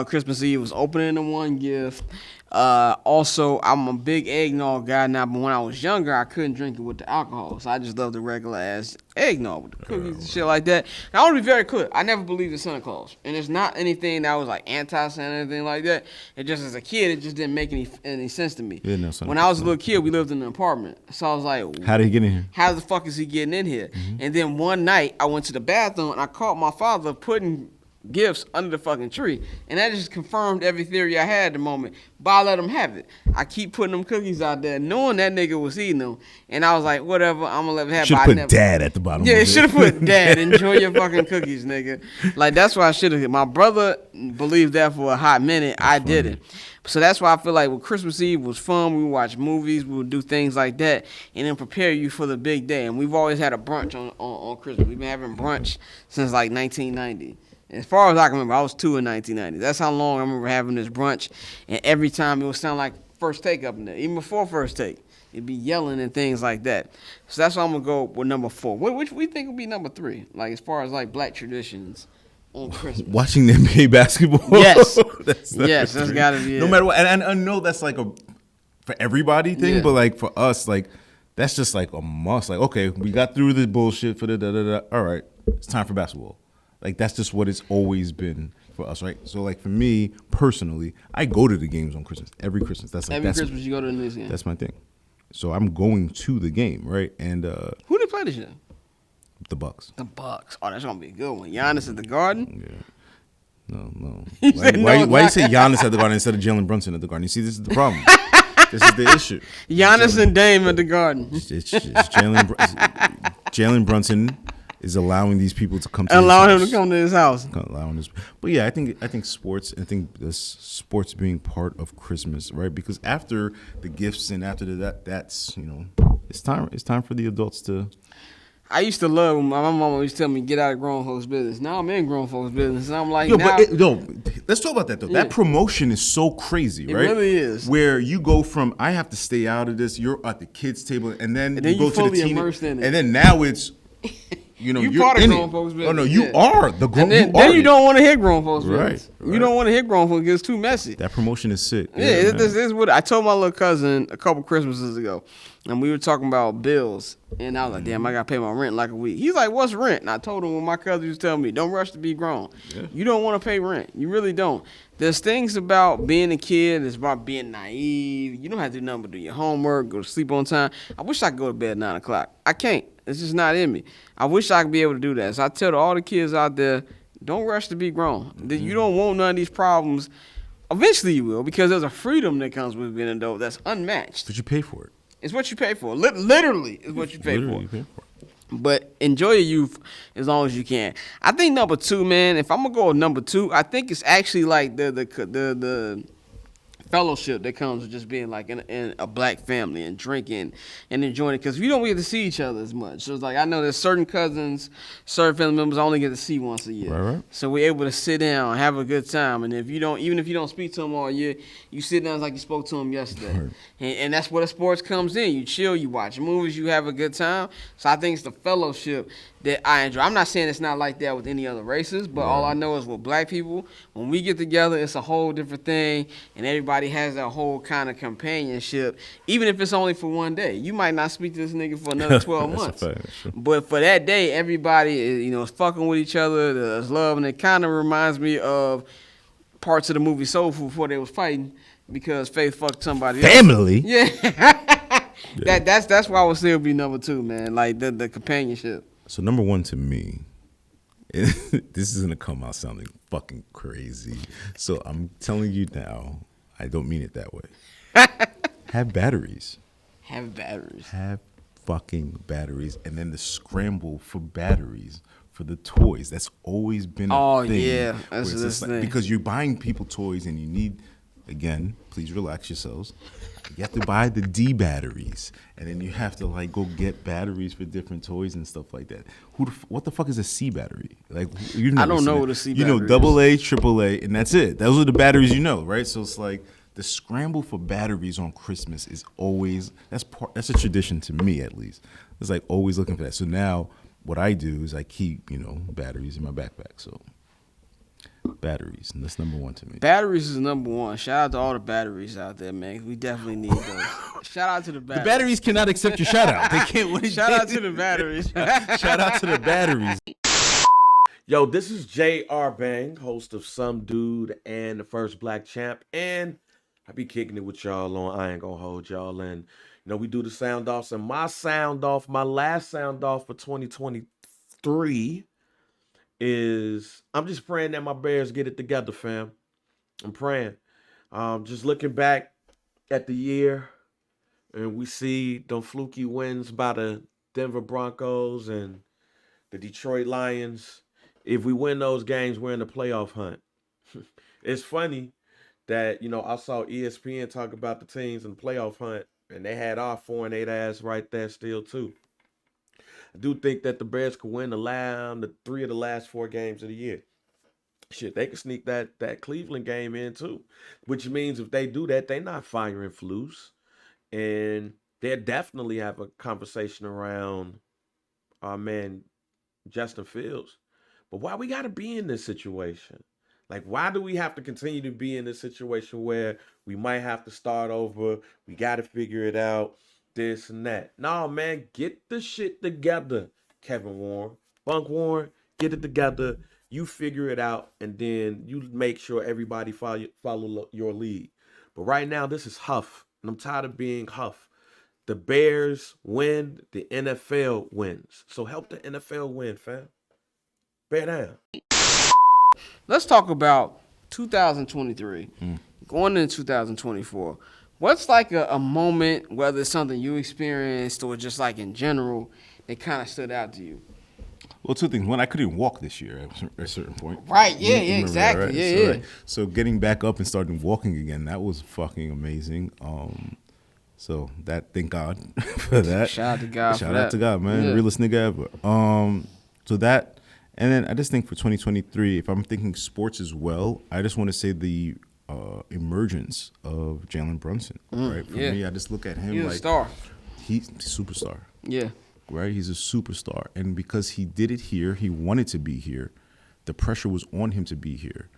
Christmas Eve was opening the one gift. Also, I'm a big eggnog guy now, but when I was younger, I couldn't drink it with the alcohol. So I just love the regular ass eggnog with the cookies and shit like that. Now, I want to be very clear. I never believed in Santa Claus. And it's not anything that was like anti-Santa or anything like that. It just, as a kid, it just didn't make any sense to me. When I was a little kid, we lived in an apartment. So I was like, how did he get in here? How the fuck is he getting in here? Mm-hmm. And then one night, I went to the bathroom and I caught my father putting gifts under the fucking tree. And that just confirmed every theory I had at the moment. But I let him have it. I keep putting them cookies out there, knowing that nigga was eating them. And I was like, whatever, I'm gonna let him have it. Should have put dad at the bottom. Yeah, should have put dad. Enjoy your fucking cookies, nigga. Like, that's why I should have. My brother believed that for a hot minute. I didn't. So that's why I feel like Christmas Eve was fun. We would watch movies, we would do things like that, and then prepare you for the big day. And we've always had a brunch on Christmas. We've been having brunch since like 1990. As far as I can remember, I was 2 in 1990. That's how long I remember having this brunch. And every time it would sound like First Take up in there, even before First Take. It'd be yelling and things like that. So that's why I'm going to go with number 4. Which we think would be number 3, like as far as like black traditions on Christmas. Watching the NBA basketball. Yes. That's got to be it. No matter what. And I know that's like a for everybody thing, but like for us, like that's just like a must. Like, okay, we got through the bullshit for the da-da-da. All right, it's time for basketball. Like, that's just what it's always been for us, right? So, like, for me, personally, I go to the games on Christmas. Every Christmas. Every Christmas you go to the Knicks game. That's my thing. So, I'm going to the game, right? And who they play this year? The Bucks. The Bucks. Oh, that's going to be a good one. Giannis at the Garden? Yeah. No. Why you say Giannis at the Garden instead of Jalen Brunson at the Garden? You see, this is the problem. This is the issue. Giannis and Dame at the Garden. It's Jalen Brunson is allowing these people to come to him to come to his house. But yeah, I think sports. I think this sports being part of Christmas, right? Because after the gifts and after that's it's time for the adults to. I used to love when my mama used to tell me get out of grown folks' business. Now I'm in grown folks' business, and I'm like, let's talk about that though. Yeah. That promotion is so crazy, right? It really is. Where you go from I have to stay out of this, you're at the kids' table, and then you go to the team, and then now it's. You're part of grown folks' business. Oh no, you are the grown. Then you don't want to hit grown folks' business. Right. You don't want to hit grown folks because it's too messy. That promotion is sick. Yeah, this is what I told my little cousin a couple Christmases ago, and we were talking about bills, and I was like, "Damn, I gotta pay my rent in like a week." He's like, "What's rent?" And I told him when my cousin was telling me, "Don't rush to be grown. Yeah. You don't want to pay rent. You really don't." There's things about being a kid. It's about being naive. You don't have to do nothing but do your homework, go to sleep on time. I wish I could go to bed at 9 o'clock. I can't. It's just not in me. I wish I could be able to do that. So I tell all the kids out there, don't rush to be grown. You don't want none of these problems. Eventually you will, because there's a freedom that comes with being an adult that's unmatched. But you pay for it. It's what you pay for. Literally is what you pay for. But enjoy your youth as long as you can. I think number 2, man, if I'm going to go with number 2, I think it's actually like the fellowship that comes with just being like in a black family and drinking and enjoying it, because we don't get to see each other as much. So it's like I know there's certain cousins, certain family members I only get to see once a year. Right. So we're able to sit down and have a good time. And if you don't speak to them all year, you sit down like you spoke to them yesterday. Right. And that's where the sports comes in. You chill, you watch movies, you have a good time. So I think it's the fellowship that I enjoy. I'm not saying it's not like that with any other races, but all I know is with black people, when we get together, it's a whole different thing, and everybody has that whole kind of companionship, even if it's only for one day. You might not speak to this nigga for another 12 months. But for that day, everybody is fucking with each other, there's love, and it kind of reminds me of parts of the movie Soul Food before they was fighting because Faith fucked somebody else. Family? Yeah. That's why I would still be number 2, man, like the companionship. So number 1 to me, this is gonna come out sounding fucking crazy. So I'm telling you now, I don't mean it that way. Have batteries. Have batteries. Have fucking batteries, and then the scramble for batteries for the toys. That's always been a thing. Oh yeah, that's this thing. Because you're buying people toys, and you need, again, please relax yourselves. You have to buy the D batteries, and then you have to like go get batteries for different toys and stuff like that. What the fuck is a C battery? Like I don't know what a C battery is. You know, AA, AAA, and that's it. Those are the batteries you know, right? So it's like the scramble for batteries on Christmas is always that's a tradition to me at least. It's like always looking for that. So now what I do is I keep batteries in my backpack. So. Batteries, and that's number 1 to me. Batteries is number 1. Shout out to all the batteries out there, man. We definitely need those. Shout out to the batteries. The batteries cannot accept your shout out. They can't wait. Shout out to the batteries. Shout out to the batteries. Yo, this is J.R. Bang, host of Some Dude and the First Black Champ, and I be kicking it with y'all on I Ain't Gonna Hold Y'all. And we do the sound offs, and my last sound off for 2023 is I'm just praying that my Bears get it together, fam. I'm praying. Just looking back at the year, and we see them fluky wins by the Denver Broncos and the Detroit Lions. If we win those games, we're in the playoff hunt. It's funny that, I saw ESPN talk about the teams in the playoff hunt, and they had our 4-8 ass right there still too. I do think that the Bears could win the 3 of the last 4 games of the year. Shit, they could sneak that Cleveland game in too, which means if they do that, they're not firing Flus, and they definitely have a conversation around our man Justin Fields. But why we got to be in this situation? Like, why do we have to continue to be in this situation where we might have to start over? We got to figure it out, this and that. No, man, get the shit together, Kevin Warren. Bunk Warren, get it together. You figure it out, and then you make sure everybody follow your lead. But right now, this is Huff, and I'm tired of being Huff. The Bears win, the NFL wins. So help the NFL win, fam. Bear down. Let's talk about 2023, going into 2024. What's like a moment, whether it's something you experienced or just like in general, that kind of stood out to you? Well, 2 things. One, I couldn't walk this year at a certain point. Right, yeah, exactly. That, right? Yeah. So getting back up and starting walking again, that was fucking amazing. So that, thank God for that. Shout out to God Shout out to God, man. Yeah. Realest nigga ever. So that, and then I just think for 2023, if I'm thinking sports as well, I just want to say the emergence of Jalen Brunson, right? For me, I just look at him He's like a star. He's a superstar. Yeah. Right? He's a superstar. And because he did it here, he wanted to be here. The pressure was on him to be here.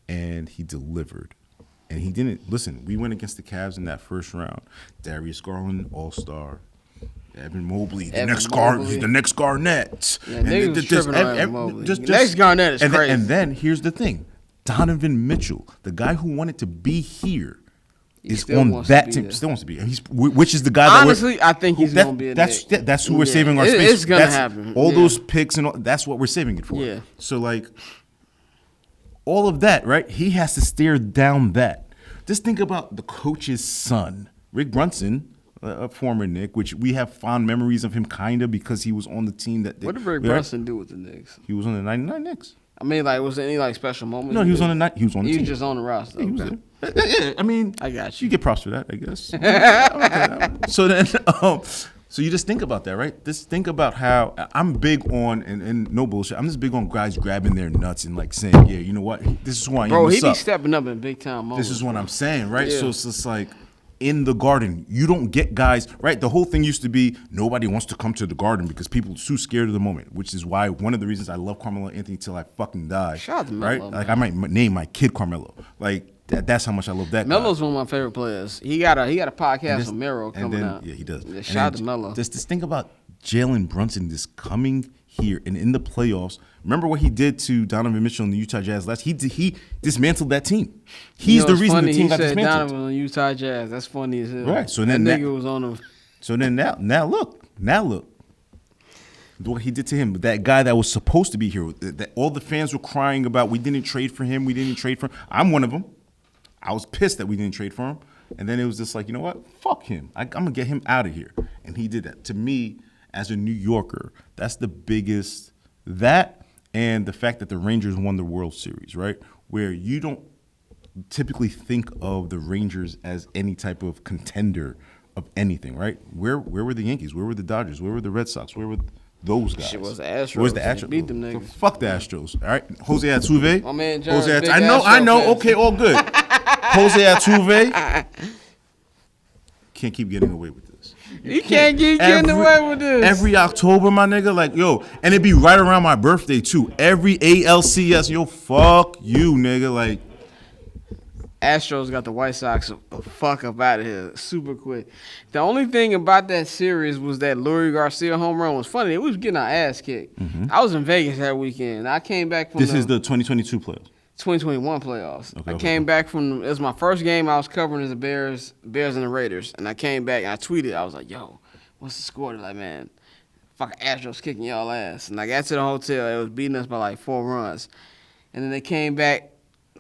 And he delivered. And he didn't. Listen, we went against the Cavs in that first round. Darius Garland, all-star. Evan Mobley, the next Garnett. Yeah, niggas was tripping on Evan Mobley. Next Garnett is crazy. And then here's the thing. Donovan Mitchell, the guy who wanted to be here, is on that team. Still wants to be. Which is the guy. Honestly, I think he's going to be a Knick. That's who we're saving our space. It's going to happen. All those picks and all. That's what we're saving it for. Yeah. So like, all of that, right? He has to stare down that. Just think about the coach's son, Rick Brunson, a former Knick, which we have fond memories of him, kind of, because he was on the team that. What did Rick Brunson do with the Knicks? He was on the '99 Knicks. I mean, like, was there any like special moment? No, he was on the night. He was on the team. He was just on the roster. He was there. Yeah, I mean, I got you. You get props for that, I guess. So then, so you just think about that, right? Just think about how I'm big on, and no bullshit, I'm just big on guys grabbing their nuts and like saying, yeah, you know what? This is who I am. Bro, What's he be up? stepping up in big time moments. This is what I'm saying, right? Yeah. So it's just like, in the Garden, you don't get guys, right? The whole thing used to be nobody wants to come to the Garden because people are too scared of the moment, which is why one of the reasons I love Carmelo Anthony till I fucking die. Shout out to right? Melo, like I might name my kid Carmelo. Like that's how much I love that guy. Melo's one of my favorite players. He got a podcast with Mero coming out. Yeah, he does. Yeah, shout out to Melo. Just think about Jalen Brunson just coming here and in the playoffs. Remember what he did to Donovan Mitchell and the Utah Jazz last? He dismantled that team. He's the reason the team got dismantled. Donovan on Utah Jazz. That's funny as hell. Right. So then that nigga was on him. So then now look. What he did to him, that guy that was supposed to be here, that all the fans were crying about, we didn't trade for him. I'm one of them. I was pissed that we didn't trade for him. And then it was just like, you know what? Fuck him. I'm going to get him out of here. And he did that. To me, as a New Yorker, that's the biggest, that and the fact that the Rangers won the World Series, right? Where you don't typically think of the Rangers as any type of contender of anything, right? Where were the Yankees? Where were the Dodgers? Where were the Red Sox? Where were those guys? Shit was the Astros. Where's the Astros? Beat them niggas. So fuck the Astros, all right? Jose Altuve. My man Jose Jared, big I know. Astro Okay, all good. Jose Altuve can't keep getting away with this. You can't keep getting away with this. Every October, my nigga, like, yo, and it be right around my birthday, too. Every ALCS, yo, fuck you, nigga, like. Astros got the White Sox fuck up out of here super quick. The only thing about that series was that Lurie Garcia home run was funny. We was getting our ass kicked. Mm-hmm. I was in Vegas that weekend. I came back from This is the 2022 playoffs. 2021 playoffs. I came back from, it was my first game I was covering as the Bears and the Raiders. And I came back and I tweeted. I was like, yo, what's the score? They're like, man, fucking Astros kicking y'all ass. And I got to the hotel. It was beating us by like 4 runs. And then they came back.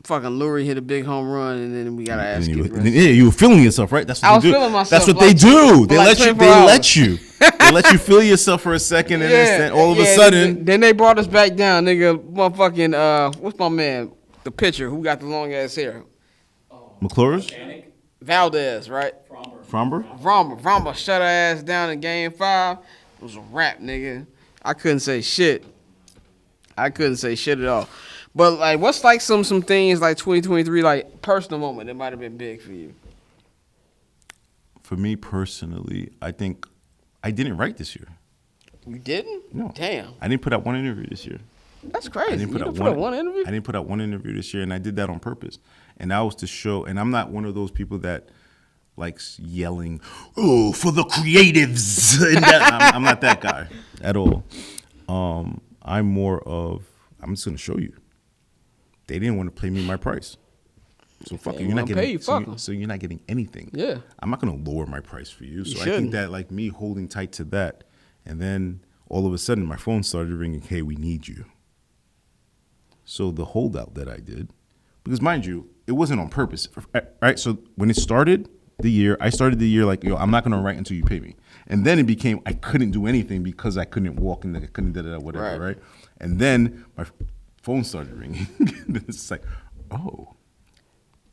Fucking Lurie hit a big home run, and then we got our ass kicked. Yeah, you were feeling yourself, right? That's what I was feeling myself. That's what like, they do. They like let you. They let you feel yourself for a second, and then all of a sudden, then they brought us back down, nigga. Motherfucking what's my man, the pitcher who got the long ass hair? McClure's? Valdez, right? Fromber shut her ass down in game 5. It was a wrap, nigga. I couldn't say shit at all. But like, what's like some things like 2023, like personal moment that might have been big for you? For me personally, I think I didn't write this year. You didn't? No. Damn. I didn't put out one interview this year. That's crazy. I didn't put out one interview? I didn't put out one interview this year, and I did that on purpose. And that was to show, and I'm not one of those people that likes yelling, "Oh, for the creatives." I'm not that guy at all. I'm more of, I'm just going to show you. They didn't want to pay me my price. So fuck it. You're not getting so you're not getting anything. Yeah. I'm not gonna lower my price for you. So You I think that like me holding tight to that, and then all of a sudden my phone started ringing, "Hey, we need you." So the holdout that I did, because mind you, it wasn't on purpose. Right? So when it started the year, I started the year like, yo, I'm not gonna write until you pay me. And then it became I couldn't do anything because I couldn't walk and I couldn't whatever, right? And then my phone started ringing. It's like, oh,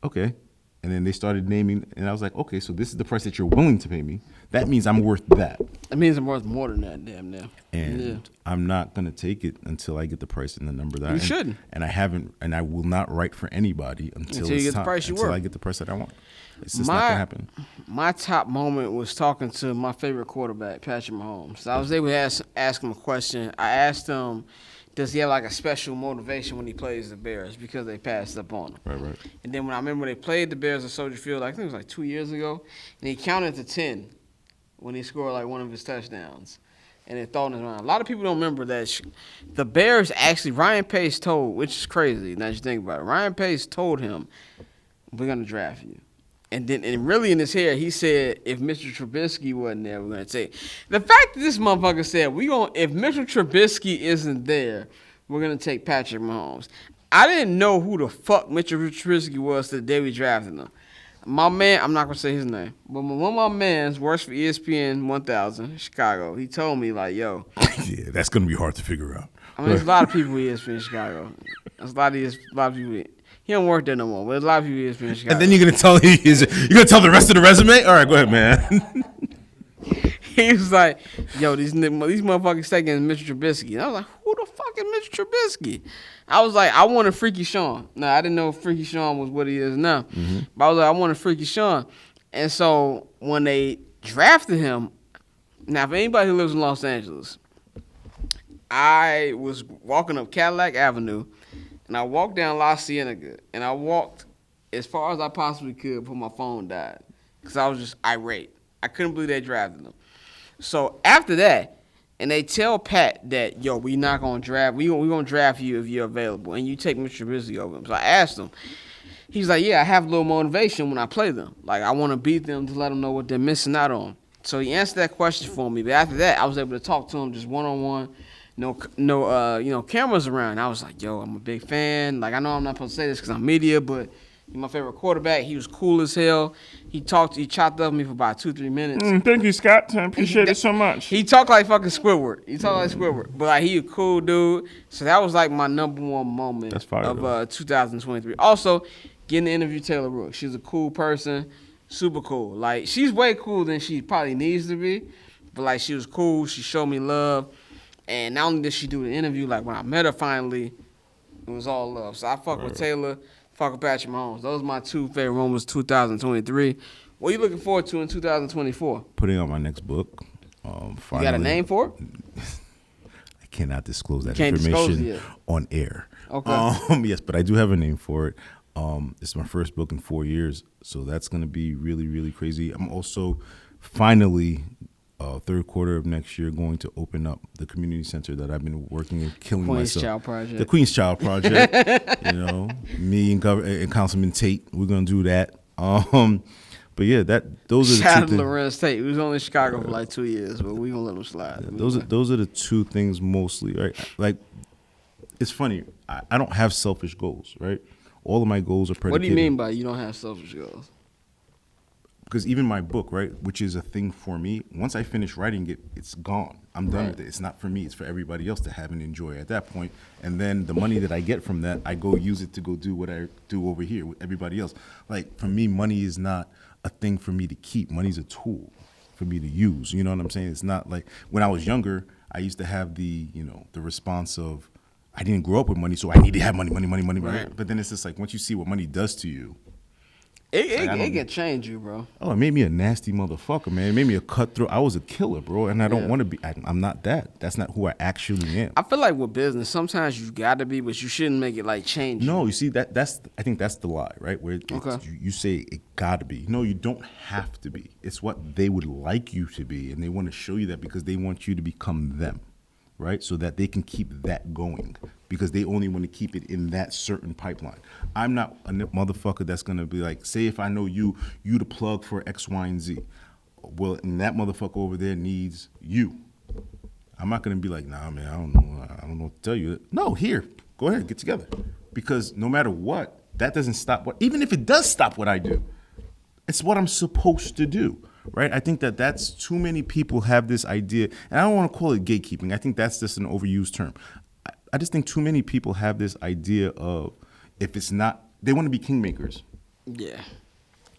okay. And then they started naming, and I was like, okay, so this is the price that you're willing to pay me. That means I'm worth that. It means I'm worth more than that, damn near. And I'm not gonna take it until I get the price and the number that you shouldn't. And I haven't, and I will not write for anybody until you get the price you until want. I get the price that I want. It's just not gonna happen. My top moment was talking to my favorite quarterback, Patrick Mahomes. So I was able to ask him a question. I asked him, does he have like a special motivation when he plays the Bears because they passed up on him? Right. And then when I remember they played the Bears at Soldier Field, I think it was like 2 years ago, and he counted to 10 when he scored like one of his touchdowns. And it thrown his around. A lot of people don't remember that the Bears actually, Ryan Pace told, which is crazy now that you think about it, Ryan Pace told him, we're going to draft you. And then, and really in his hair, he said, if Mr. Trubisky wasn't there, we're going to take. The fact that this motherfucker said, if Mr. Trubisky isn't there, we're going to take Patrick Mahomes. I didn't know who the fuck Mr. Trubisky was the day we drafted him. My man, I'm not going to say his name, but one of my mans works for ESPN 1000, Chicago. He told me, like, yo. Yeah, that's going to be hard to figure out. I mean, there's a lot of people at ESPN Chicago. There's a lot of people. He don't work there no more, but there's a lot of people at ESPN Chicago. And then you're gonna tell the rest of the resume? All right, go ahead, man. He was like, yo, these motherfuckers taking Mr. Trubisky. And I was like, who the fuck is Mr. Trubisky? I was like, I wanted Freaky Sean. Now, I didn't know Freaky Sean was what he is now. Mm-hmm. But I was like, I wanted Freaky Sean. And so when they drafted him, now for anybody who lives in Los Angeles, I was walking up Cadillac Avenue, and I walked down La Cienega, and I walked as far as I possibly could before my phone died, because I was just irate. I couldn't believe they drafted him. So after that, and they tell Pat that, yo, we not going to draft. We gonna draft you if you're available, and you take Mr. Trubisky over him. So I asked him. He's like, yeah, I have a little motivation when I play them. Like, I want to beat them to let them know what they're missing out on. So he answered that question for me. But after that, I was able to talk to him just one-on-one. No, cameras around. I was like, yo, I'm a big fan. Like, I know I'm not supposed to say this because I'm media, but he's my favorite quarterback. He was cool as hell. He chopped up with me for about 2-3 minutes. Thank you, Scott. I appreciate it so much. He talked like fucking Squidward. But like, he a cool dude. So that was like my number one moment of 2023. Also, getting to interview Taylor Rooks. She's a cool person, super cool. Like, she's way cooler than she probably needs to be. But like, she was cool. She showed me love. And not only did she do the interview, like when I met her finally, it was all love. So I fuck with Taylor, fuck with Patrick Mahomes. Those are my two favorite moments 2023. What are you looking forward to in 2024? Putting out my next book. You got a name for it? I cannot disclose that information on air. Okay. Yes, but I do have a name for it. It's my first book in 4 years, so that's going to be really, really crazy. I'm also finally... third quarter of next year, going to open up the community center that I've been working and killing myself. The Queen's Child Project. Me and Councilman Tate, we're gonna do that. But yeah, those are the Shout two out to things. Lorenz Tate. He was only in Chicago for like 2 years, but we gonna let him slide. Those are the two things mostly, right? Like, it's funny. I don't have selfish goals, right? All of my goals are predicated. What do you mean by you don't have selfish goals? Because even my book, right, which is a thing for me, once I finish writing it, it's gone. I'm done with it. It's not for me. It's for everybody else to have and enjoy at that point. And then the money that I get from that, I go use it to go do what I do over here with everybody else. Like, for me, money is not a thing for me to keep. Money's a tool for me to use. You know what I'm saying? It's not like when I was younger, I used to have the response of, I didn't grow up with money, so I need to have money. Right? But then it's just like, once you see what money does to you, it can change you, bro. Oh, it made me a nasty motherfucker, man. It made me a cutthroat. I was a killer, bro, and I don't want to be. I'm not that. That's not who I actually am. I feel like with business, sometimes you got to be, but you shouldn't make it like change. No, you see that's. I think that's the lie, right? Where you say it got to be. No, you don't have to be. It's what they would like you to be, and they want to show you that because they want you to become them, right? So that they can keep that going. Because they only want to keep it in that certain pipeline. I'm not a motherfucker that's going to be like, say if I know you the plug for X, Y, and Z. Well, and that motherfucker over there needs you. I'm not going to be like, nah, man, I don't know what to tell you. No, here, go ahead, get together. Because no matter what, that doesn't stop even if it does stop what I do, it's what I'm supposed to do. Right? I think that's too many people have this idea, and I don't want to call it gatekeeping. I think that's just an overused term. I just think too many people have this idea of if it's not, they want to be kingmakers. Yeah.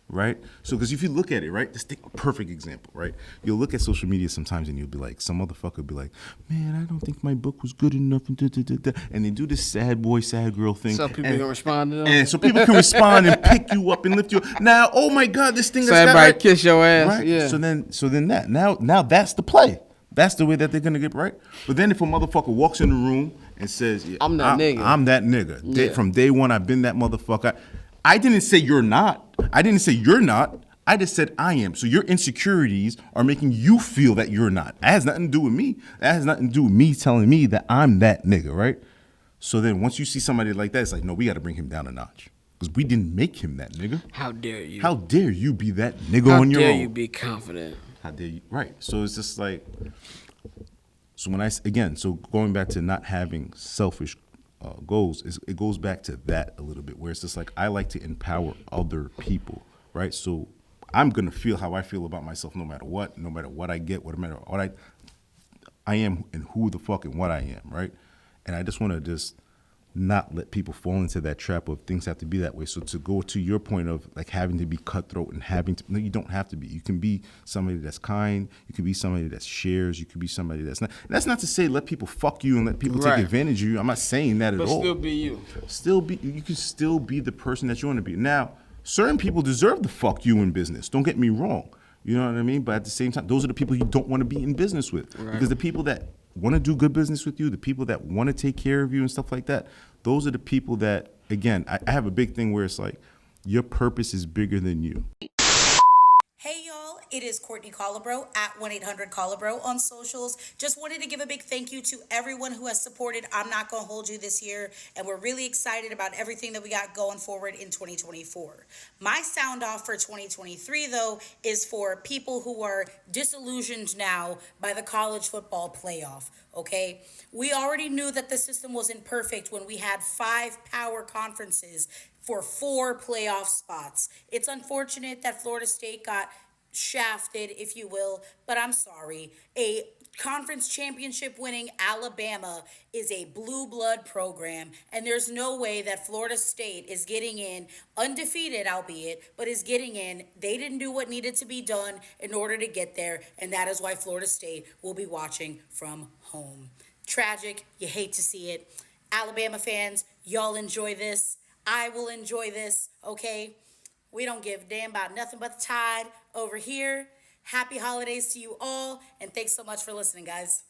Right? So, because if you look at it, right, just take a perfect example, right? You'll look at social media sometimes and you'll be like, some motherfucker will be like, man, I don't think my book was good enough. And they do this sad boy, sad girl thing. So people can respond to them. And so people can respond and pick you up and lift you up. Now, oh my God, this thing so that's everybody got, kiss your ass. Right? Yeah. So then that. Now that's the play. That's the way that they're going to get right. But then if a motherfucker walks in the room and says, yeah, I'm that nigga. I'm that nigga. Yeah. From day one, I've been that motherfucker. I didn't say you're not. I didn't say you're not. I just said I am. So your insecurities are making you feel that you're not. That has nothing to do with me. That has nothing to do with me telling me that I'm that nigga, right? So then once you see somebody like that, it's like, no, we got to bring him down a notch. Because we didn't make him that nigga. How dare you? How dare you be that nigga on your own? How dare you be confident? How dare you? Right. So it's just like, so so going back to not having selfish goals, it goes back to that a little bit, where it's just like, I like to empower other people, right? So I'm going to feel how I feel about myself no matter what I get, no matter what I am and who the fuck and what I am, right? And I just want to just not let people fall into that trap of things have to be that way. So to go to your point of like having to be cutthroat and no, you don't have to be. You can be somebody that's kind. You can be somebody that shares. You can be somebody that's not. And that's not to say let people fuck you and let people take advantage of you. I'm not saying that at all. But still be you. You can still be the person that you want to be. Now, certain people deserve to fuck you in business. Don't get me wrong. You know what I mean? But at the same time, those are the people you don't want to be in business with. Right. Because the people that want to do good business with you, the people that want to take care of you and stuff like that, those are the people that, again, I have a big thing where it's like, your purpose is bigger than you. Hey y'all, it is Courtney Collabro at 1-800-COLLABRO on socials. Just wanted to give a big thank you to everyone who has supported I'm Not Gonna Hold You this year, and we're really excited about everything that we got going forward in 2024. My sound off for 2023 though is for people who are disillusioned now by the college football playoff. Okay, we already knew that the system wasn't perfect when we had 5 power conferences for 4 playoff spots. It's unfortunate that Florida State got shafted, if you will, but I'm sorry. A conference championship winning Alabama is a blue blood program, and there's no way that Florida State is getting in, undefeated albeit, but is getting in. They didn't do what needed to be done in order to get there, and that is why Florida State will be watching from home. Tragic, you hate to see it. Alabama fans, y'all enjoy this. I will enjoy this, okay? We don't give a damn about nothing but the Tide over here. Happy holidays to you all, and thanks so much for listening, guys.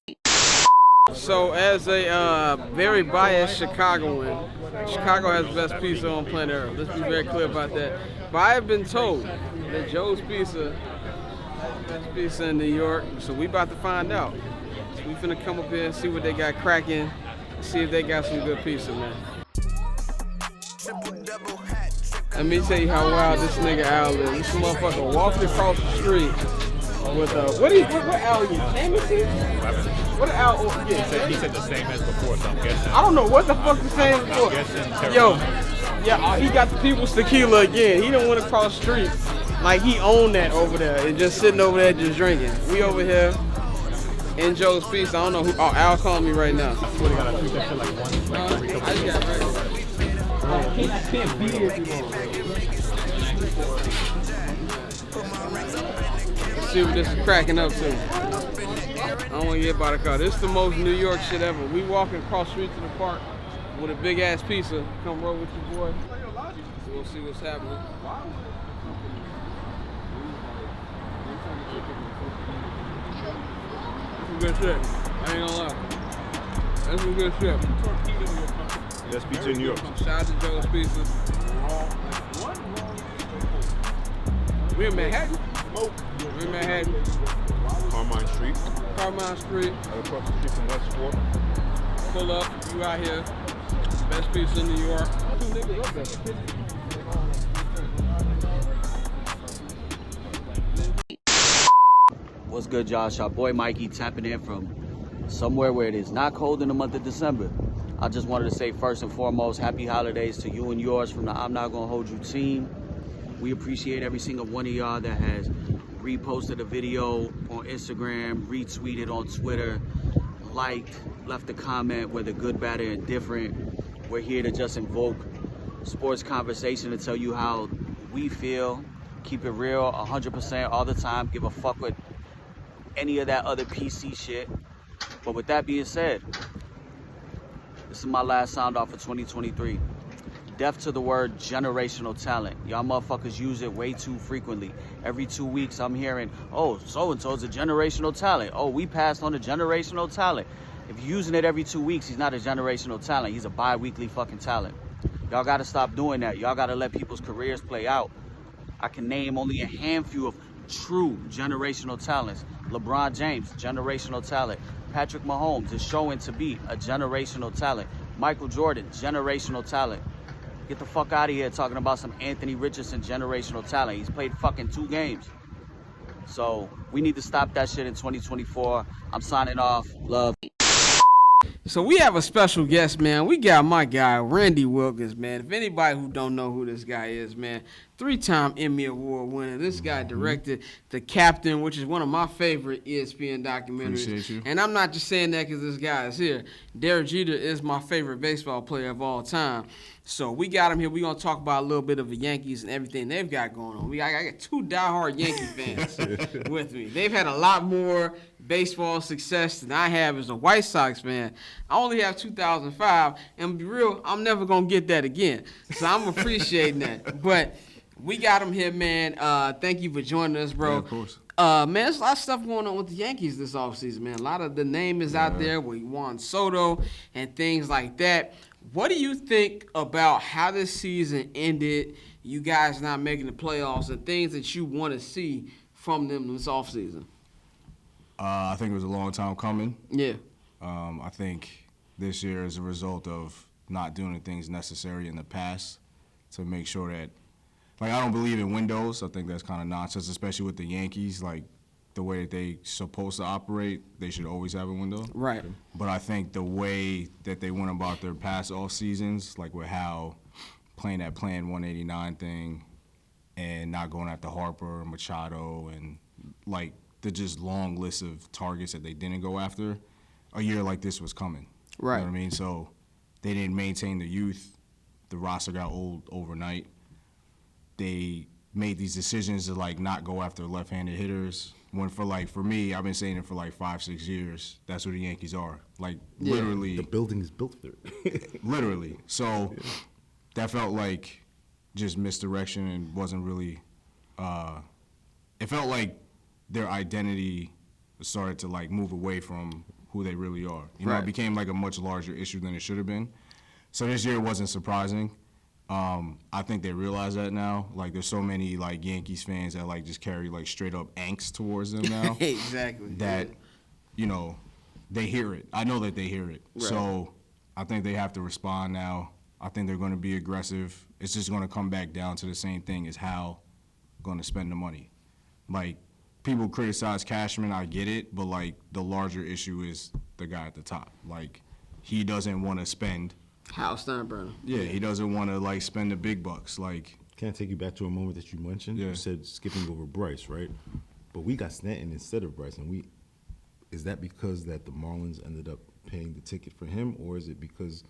So as a very biased Chicagoan, Chicago has the best pizza on planet Earth. Let's be very clear about that. But I have been told that Joe's Pizza, best pizza in New York, so we about to find out. So we finna come up here and see what they got cracking, see if they got some good pizza, man. Let me tell you how wild this nigga Al is. This motherfucker walked across the street with what Al you? Jameson? What Al? Yeah, he said the same as before, so I'm guessing. I don't know what the fuck the same before. Yo, yeah, he got the people's tequila again. He done went across the street like he owned that over there and just sitting over there just drinking. We over here in Joe's Feast. I don't know who. Oh, Al calling me right now. What, you gotta treat that shit like one? I just got ready. I can't be here too long. Let's see what this is cracking up to. I don't want to get by the car. This is the most New York shit ever. We walking across the street to the park with a big ass pizza. Come roll with your boy. We'll see what's happening. That's some good shit. I ain't gonna lie. That's some good shit. That's between New York. Shout out to Joe's Pizza. We in Manhattan. We in Manhattan. Carmine Street. Carmine Street. Across the street from West Fork. Pull up. You out here. Best pizza in New York. Two niggas up there. What's good, y'all? It's your boy Mikey tapping in from somewhere where it is not cold in the month of December. I just wanted to say first and foremost, happy holidays to you and yours from the I'm Not Gonna Hold You team. We appreciate every single one of y'all that has reposted a video on Instagram, retweeted on Twitter, liked, left a comment, whether good, bad, or indifferent. We're here to just invoke sports conversation to tell you how we feel. Keep it real 100% all the time. Give a fuck with any of that other PC shit. But with that being said, this is my last sound off for 2023. Deaf to the word generational talent. Y'all motherfuckers use it way too frequently. Every 2 weeks I'm hearing, oh, so-and-so's a generational talent. Oh, we passed on a generational talent. If you're using it every 2 weeks, he's not a generational talent. He's a bi-weekly fucking talent. Y'all gotta stop doing that. Y'all gotta let people's careers play out. I can name only a handful of true generational talents. LeBron James, generational talent. Patrick Mahomes is showing to be a generational talent. Michael Jordan, generational talent. Get the fuck out of here talking about some Anthony Richardson generational talent. He's played fucking 2 games. So we need to stop that shit in 2024. I'm signing off. Love. So we have a special guest, man. We got my guy, Randy Wilkins, man. If anybody who don't know who this guy is, man, 3-time Emmy Award winner. This guy directed The Captain, which is one of my favorite ESPN documentaries. Appreciate you. And I'm not just saying that because this guy is here. Derek Jeter is my favorite baseball player of all time. So we got him here. We're going to talk about a little bit of the Yankees and everything they've got going on. I got 2 diehard Yankee fans with me. They've had a lot more baseball success than I have as a White Sox fan. I only have 2005, and to be real, I'm never going to get that again. So I'm appreciating that. But we got him here, man. Thank you for joining us, bro. Yeah, of course. Man, there's a lot of stuff going on with the Yankees this offseason, man. A lot of the name is out there with Juan Soto and things like that. What do you think about how this season ended, you guys not making the playoffs, and things that you want to see from them this offseason? I think it was a long time coming. Yeah. I think this year is a result of not doing the things necessary in the past to make sure that, like, I don't believe in windows. I think that's kind of nonsense, especially with the Yankees. Like, the way that they supposed to operate, they should always have a window. Right. But I think the way that they went about their past off seasons, like with how playing that Plan 189 thing and not going after Harper, Machado, and like the just long list of targets that they didn't go after, a year like this was coming. Right. You know what I mean? So they didn't maintain the youth. The roster got old overnight. They made these decisions to like not go after left-handed hitters. When for me, I've been saying it for like 5-6 years. That's what the Yankees are. Like literally. The building is built for it. Literally. So that felt like just misdirection and wasn't really. It felt like their identity started to like move away from who they really are. You know, it became like a much larger issue than it should have been. So this year wasn't surprising. I think they realize that now. Like, there's so many like Yankees fans that like just carry like straight up angst towards them now. Exactly. That, you know, they hear it. I know that they hear it. Right. So I think they have to respond now. I think they're going to be aggressive. It's just going to come back down to the same thing as how going to spend the money. Like, people criticize Cashman, I get it, but, like, the larger issue is the guy at the top. Like, he doesn't want to spend. Hal Steinbrenner. Yeah, he doesn't want to, like, spend the big bucks. Like, can I take you back to a moment that you mentioned? Yeah. You said skipping over Bryce, right? But we got Stanton instead of Bryce, and is that because that the Marlins ended up paying the ticket for him, or is it because,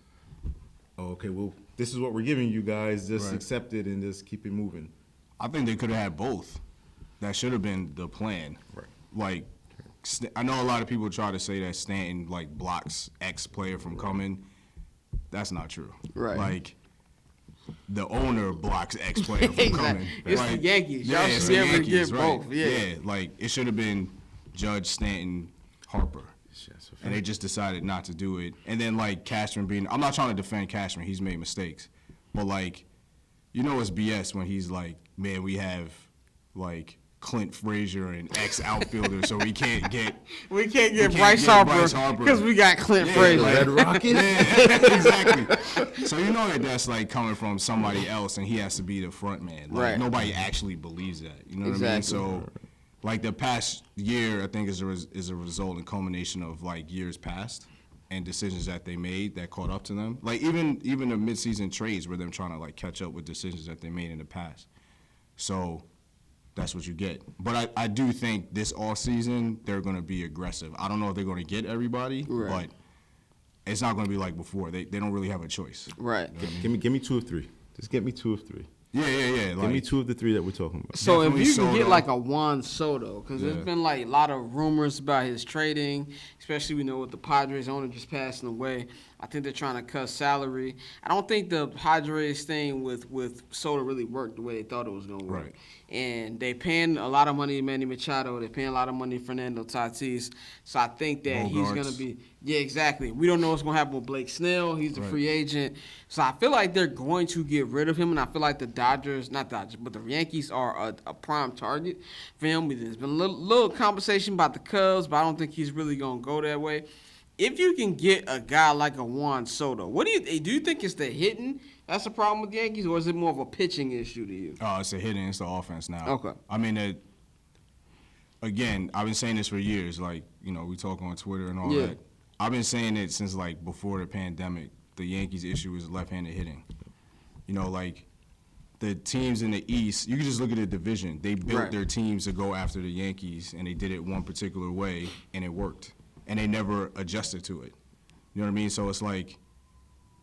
oh, okay, well, this is what we're giving you guys, just accept it and just keep it moving? I think they could have had both. That should have been the plan. Right. Like, I know a lot of people try to say that Stanton, like, blocks X player from coming. That's not true. Right. Like, the owner blocks X player from coming. It's like, the Yankees. Y'all it's should be the able to Yankees, get right. both. Yeah. Like, it should have been Judge, Stanton, Harper. And they just decided not to do it. And then, like, Cashman I'm not trying to defend Cashman. He's made mistakes. But, like, you know it's BS when he's like, man, we have, like, Clint Frazier and ex-outfielder, so we can't get Bryce Harper because we got Clint Frazier. Like, Red Rocket? Yeah, exactly. So you know that's like coming from somebody else, and he has to be the front man. Like, Right. Nobody actually believes that. You know what I mean? So, like, the past year, I think is a result and culmination of, like, years past and decisions that they made that caught up to them. Like, even the midseason trades were them trying to, like, catch up with decisions that they made in the past. So that's what you get. But I do think this offseason they're going to be aggressive. I don't know if they're going to get everybody, but it's not going to be like before. They don't really have a choice. Right. Give me 2 of 3. Just get me 2 of 3. Yeah. Give me 2 of the 3 that we're talking about. So if you can Soto. get like a Juan Soto, because there's been like a lot of rumors about his trading, especially we know with the Padres owner just passing away. I think they're trying to cut salary. I don't think the Padres thing with Soto really worked the way they thought it was going to work. Right. And they paying a lot of money to Manny Machado. They're paying a lot of money to Fernando Tatis. So I think that he's going to be – yeah, exactly. We don't know what's going to happen with Blake Snell. He's a free agent. So I feel like they're going to get rid of him, and I feel like the the Yankees are a prime target for him. There's been a little conversation about the Cubs, but I don't think he's really going to go that way. If you can get a guy like a Juan Soto, do you think it's the hitting that's the problem with the Yankees, or is it more of a pitching issue to you? Oh, it's a hitting. It's the offense now. Okay. I mean, again, I've been saying this for years. Like, you know, we talk on Twitter and all that. I've been saying it since, like, before the pandemic. The Yankees' issue is left-handed hitting. You know, like, the teams in the East, you can just look at the division. They built their teams to go after the Yankees, and they did it one particular way, and it worked. And they never adjusted to it. You know what I mean? So it's like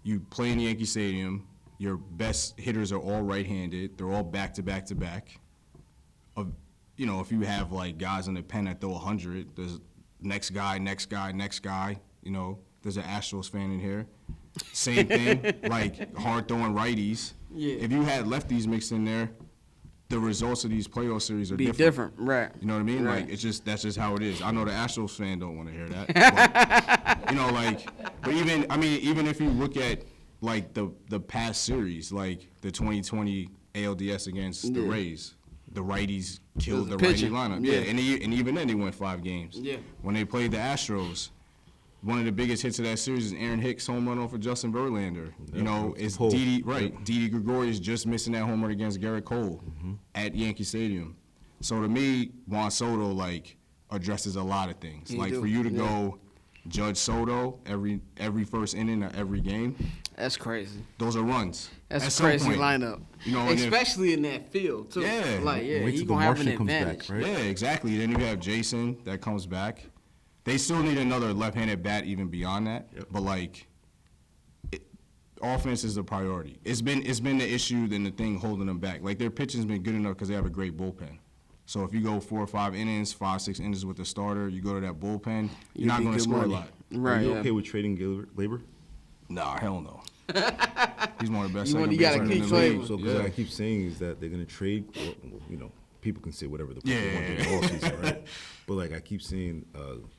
you play in Yankee Stadium, your best hitters are all right-handed. They're all back-to-back-to-back. You know, if you have, like, guys in the pen that throw 100, there's next guy. You know, there's an Astros fan in here. Same thing, like hard-throwing righties. Yeah. If you had lefties mixed in there, the results of these playoff series are Be different, right? You know what I mean? Right. Like, that's just how it is. I know the Astros fan don't want to hear that. But, you know, like, but even if you look at, like, the past series, like the 2020 ALDS against the Rays, the righties killed the righty lineup. Yeah. And even then they won 5 games. Yeah. When they played the Astros, one of the biggest hits of that series is Aaron Hicks' home run off of Justin Verlander. You know, it's Didi, Didi Gregorius just missing that home run against Garrett Cole at Yankee Stadium. So to me, Juan Soto, like, addresses a lot of things. For you to go Judge Soto every first inning of every game. That's crazy. Those are runs. That's a crazy lineup. You know, especially in that field too. Yeah. He's gonna have an advantage. Back, right? Yeah, exactly. Then you have Jason that comes back. They still need another left-handed bat even beyond that. Yep. But, like, offense is a priority. It's been the issue and the thing holding them back. Like, their pitching's been good enough because they have a great bullpen. So if you go 4 or 5 innings, 5, 6 innings with the starter, you go to that bullpen, you're not going to score a lot. Right. Are you okay with trading Gleyber? Nah, hell no. He's one of the best. You got to keep trading. So what I keep saying is that they're going to trade. Or, you know, people can say whatever the fuck they want in the offseason, right? But, like, I keep saying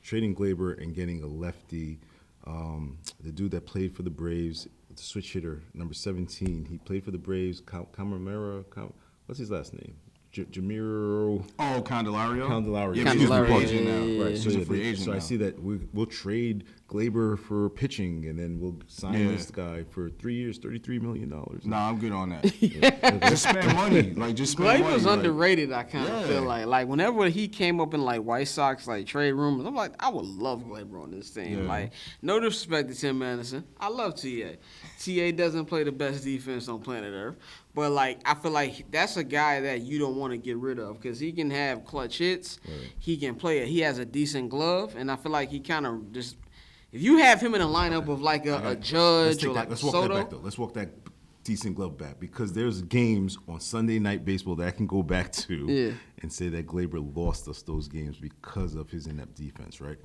trading Gleyber and getting a lefty. The dude that played for the Braves, the switch hitter, number 17, he played for the Braves. What's his last name? Jamiro. Oh, Candelario. Candelario. Yeah, he's a free agent now. Right. He's a free agent so now. I see that we'll trade Glaber for pitching, and then we'll sign this guy for 3 years, $33 million. Nah, I'm good on that. Just spend money. Like, just spend money. Glaber's like, underrated, I kind of feel like. Like, whenever he came up in, like, White Sox, like, trade rumors, I'm like, I would love Glaber on this team. Yeah. Like, no disrespect to Tim Anderson. I love T.A. T.A. doesn't play the best defense on planet Earth. But, like, I feel like that's a guy that you don't want to get rid of because he can have clutch hits. Right. He can play it. He has a decent glove. And I feel like he kind of just – if you have him in a lineup of, like, a Judge or, like, let's Soto. walk that back, though. Let's walk that decent glove back because there's games on Sunday Night Baseball that I can go back to and say that Glaber lost us those games because of his inept defense, right?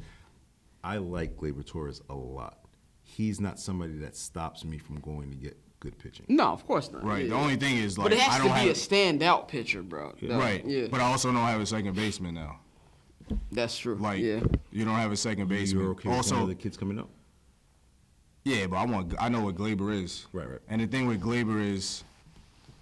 I like Glaber Torres a lot. He's not somebody that stops me from going to get good pitching. No, of course not. Right. The only thing is, like, but it has I don't to be have a standout pitcher, bro. Yeah. Right. Yeah. But I also don't have a second baseman now. That's true. Like, yeah. you don't have a second baseman. You're okay with Also, one of the kids coming up? yeah, but I know what Glaber is. Right. And the thing with Glaber is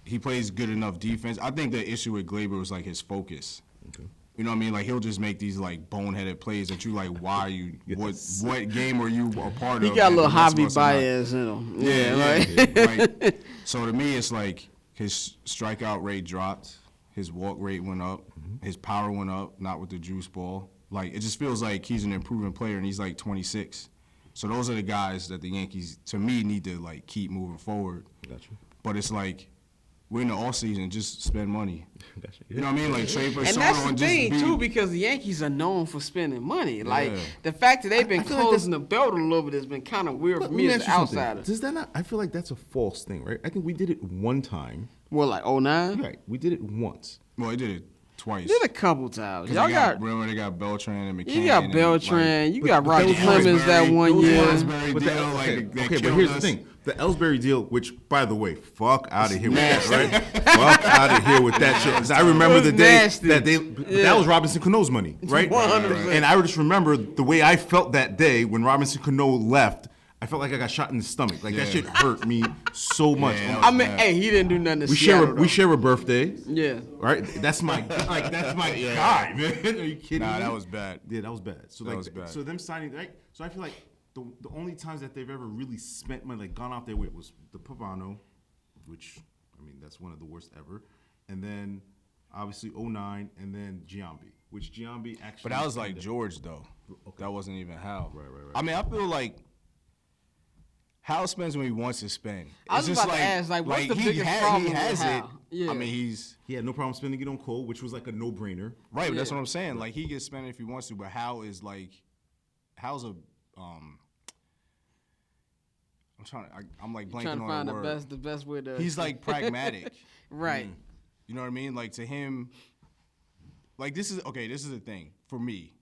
he plays good enough defense. I think the issue with Glaber was, like, his focus. Okay. You know what I mean? Like, he'll just make these, like, boneheaded plays that you, like, why are you, what game are you a part of? He got a little that the rest of hobby us are not? bias in him. Yeah. Like, so to me, it's like his strikeout rate dropped, his walk rate went up, his power went up, not with the juice ball. Like, it just feels like he's an improving player, and he's, like, 26. So those are the guys that the Yankees, to me, need to, like, keep moving forward. Gotcha. But it's like, we're in the offseason, just spend money. Gotcha. You know what I mean? Like, trade for And someone that's the and thing, just too, because the Yankees are known for spending money. Like, Yeah. the fact that they've been I feel like closing the belt a little bit has been kind of weird for Let me as ask an you something. outsider. Does that not? I feel like that's a false thing, right? I think we did it one time. Well, like 09? Right. We did it once. Well, they did it twice. Did a couple times. 'Cause Y'all remember they got Beltran and McCann. You got and, Beltran. like, You got but Roger that was Clemens that Ellsbury. one Those year. Ellsbury But deal, that, like, okay, they but killed here's the us. thing. The Ellsbury deal, which, by the way, fuck out of here with that, right? Fuck out of here with that shit. 'Cause I remember the day nasty. that that was Robinson Cano's money, right? 100%. And I just remember the way I felt that day when Robinson Cano left. I felt like I got shot in the stomach. Like, that shit hurt me so much. Yeah, I mean, hey, he didn't do nothing to we Seattle, share a birthday. Yeah. Right? That's my guy, man. Are you kidding me? Nah, that was bad. Yeah, that was bad. So That was bad. So them signing, right? So I feel like the only times that they've ever really spent money, like gone off their way, was the Pavano, which, I mean, that's one of the worst ever. And then obviously 09, and then Giambi, which Giambi actually. But that was like George, though. Okay. That wasn't even Hal. Right. I mean, I feel like Hal spends when he wants to spend. I was It's about just to ask, like, what's the he biggest has, problem he with has it. Hal? Yeah. I mean, He had no problem spending it on Cole, which was like a no-brainer. right, but that's what I'm saying. Like, he gets spent if he wants to, but Hal is like, Hal's a, I'm like blanking Trying to on find the word. the best way to. He's like pragmatic. right. You know what I mean? Like, to him, like, this is the thing for me.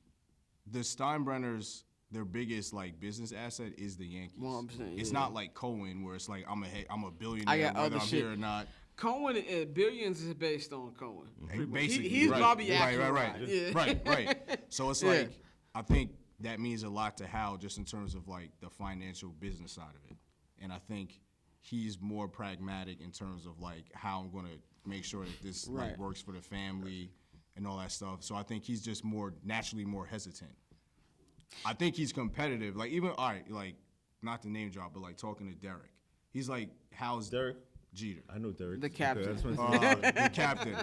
The Steinbrenners, their biggest, like, business asset is the Yankees. 100%, It's yeah. not like Cohen, where it's like, I'm a billionaire, I got whether other I'm shit. here or not. Cohen, Billions is based on Cohen. Basically, He's right, Bobby right, Axelrod. right. Yeah. Right. So it's Yeah. like, I think that means a lot to Hal just in terms of, like, the financial business side of it. And I think he's more pragmatic in terms of, like, how I'm going to make sure that this like works for the family and all that stuff. So I think he's just naturally more hesitant. I think he's competitive. Like, even, all right, like, not to name drop, but, like, talking to Derek. He's like, Hal's Derek? Jeter. I know Derek. The captain. The captain.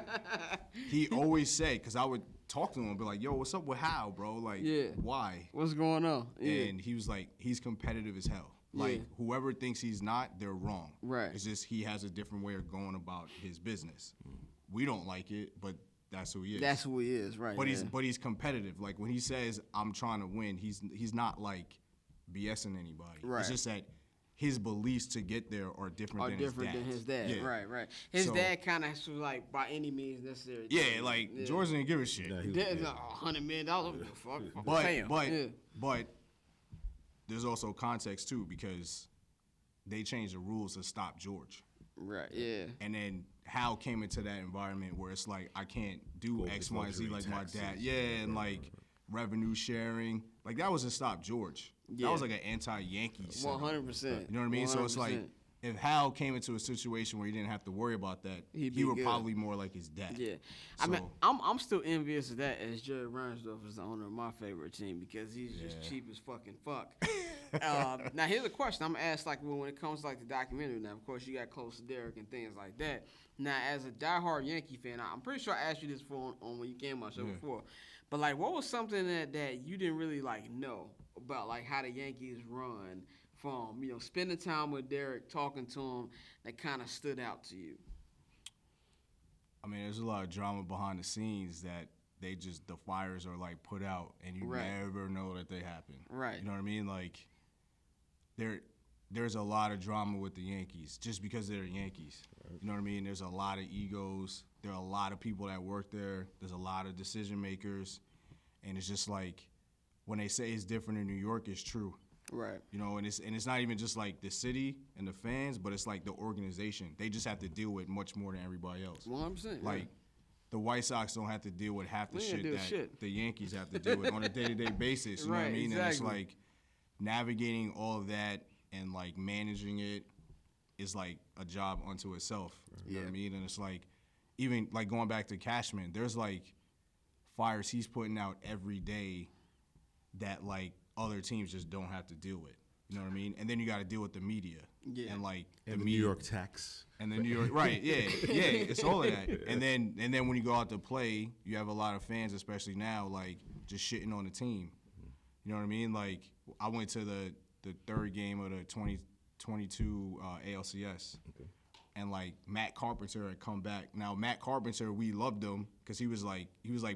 He always said, because I would talk to him and be like, yo, what's up with Hal, bro? Like, why? What's going on? Yeah. And he was like, he's competitive as hell. Like, whoever thinks he's not, they're wrong. Right. It's just he has a different way of going about his business. We don't like it, but that's who he is. That's who he is, right? But he's competitive. Like, when he says I'm trying to win, he's not like BSing anybody. Right. It's just that his beliefs to get there are different than his dad. Yeah. Right. His dad kind of was like, by any means necessary. Yeah, like, George didn't give a shit. Dad's $100 million. Fuck. But there's also context too, because they changed the rules to stop George. Right. Yeah. And then Hal came into that environment where it's like, I can't do X, Y, and Z like my dad. Yeah, and like revenue sharing. Like, that was to stop George. That was like an anti-Yankee. 100%. You know what I mean? 100%. So it's like, if Hal came into a situation where he didn't have to worry about that, he would probably more like his dad. Yeah, so, I mean, I'm still envious of that as Jerry Reinsdorf is the owner of my favorite team because he's just cheap as fucking fuck. Now here's a question I'm gonna ask, like when it comes to like the documentary. Now, of course, you got close to Derek and things like that. Now, as a diehard Yankee fan, I'm pretty sure I asked you this before on when you came on my show before. But like, what was something that you didn't really like know about like how the Yankees run? From spending time with Derek, talking to him, that kind of stood out to you? I mean, there's a lot of drama behind the scenes that the fires are like put out, and you never know that they happen. Right. You know what I mean? Like, there's a lot of drama with the Yankees just because they're the Yankees. Right. You know what I mean? There's a lot of egos. There are a lot of people that work there. There's a lot of decision makers, and it's just like when they say it's different in New York, it's true. Right. And it's not even just like the city and the fans, but it's like the organization. They just have to deal with much more than everybody else. 100%. Like the White Sox don't have to deal with half the shit that the Yankees have to deal with on a day-to-day basis. You know what I mean? Exactly. And it's like navigating all of that and like managing it is like a job unto itself. You know what I mean? And it's like even like going back to Cashman, there's like fires he's putting out every day that like other teams just don't have to deal with. You know what I mean? And then you got to deal with the media. Yeah. And like the New York tax. And the New York, right? Yeah, it's all of that. And then when you go out to play, you have a lot of fans, especially now, like just shitting on the team. You know what I mean? Like I went to the third game of the 2022 ALCS. Okay. And like Matt Carpenter had come back. Now Matt Carpenter, we loved him because he was like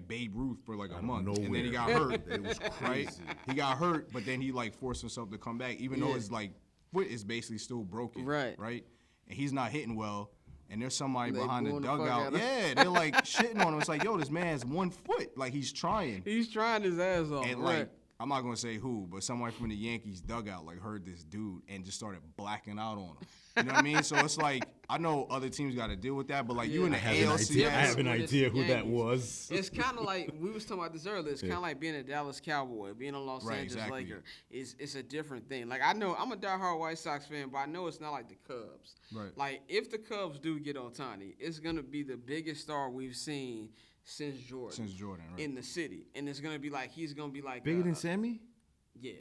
Babe Ruth for like a month, and then he got hurt. It was crazy. Right? He got hurt, but then he like forced himself to come back, even though his like foot is basically still broken. Right. And he's not hitting well. And there's somebody behind the dugout. Yeah, they're like shitting on him. It's like, yo, this man's 1 foot. Like he's trying. He's trying his ass off. And like, I'm not gonna say who, but somebody from the Yankees dugout like heard this dude and just started blacking out on him. You know what I mean? So it's like I know other teams got to deal with that, but like you in the ALCS, I have an idea who that was. It's kind of like we was talking about this earlier. It's kind of like being a Dallas Cowboy, being a Los Angeles Laker. It's a different thing. Like I know I'm a diehard White Sox fan, but I know it's not like the Cubs. Right. Like if the Cubs do get Ohtani, it's gonna be the biggest star we've seen since Jordan. Right. In the city, and it's gonna be like he's gonna be like bigger than Sammy. Yeah.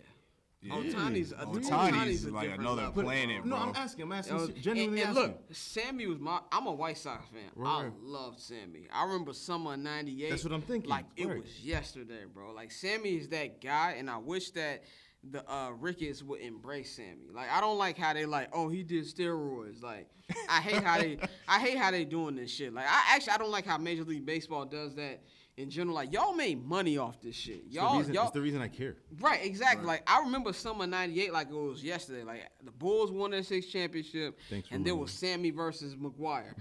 Yeah. Ohtani's like another level. planet, bro. No, I'm asking. Genuinely and asking. Look, Sammy was I'm a White Sox fan. Right. I loved Sammy. I remember summer of '98. That's what I'm thinking. Like it was yesterday, bro. Like Sammy is that guy, and I wish that the Ricketts would embrace Sammy. Like I don't like how they like, oh, he did steroids. Like I hate how they doing this shit. Like I don't like how Major League Baseball does that. In general, like y'all made money off this shit. It's the reason I care. Right, exactly. Right. Like I remember summer '98 like it was yesterday. Like the Bulls won their 6th championship, and there was Sammy versus McGuire.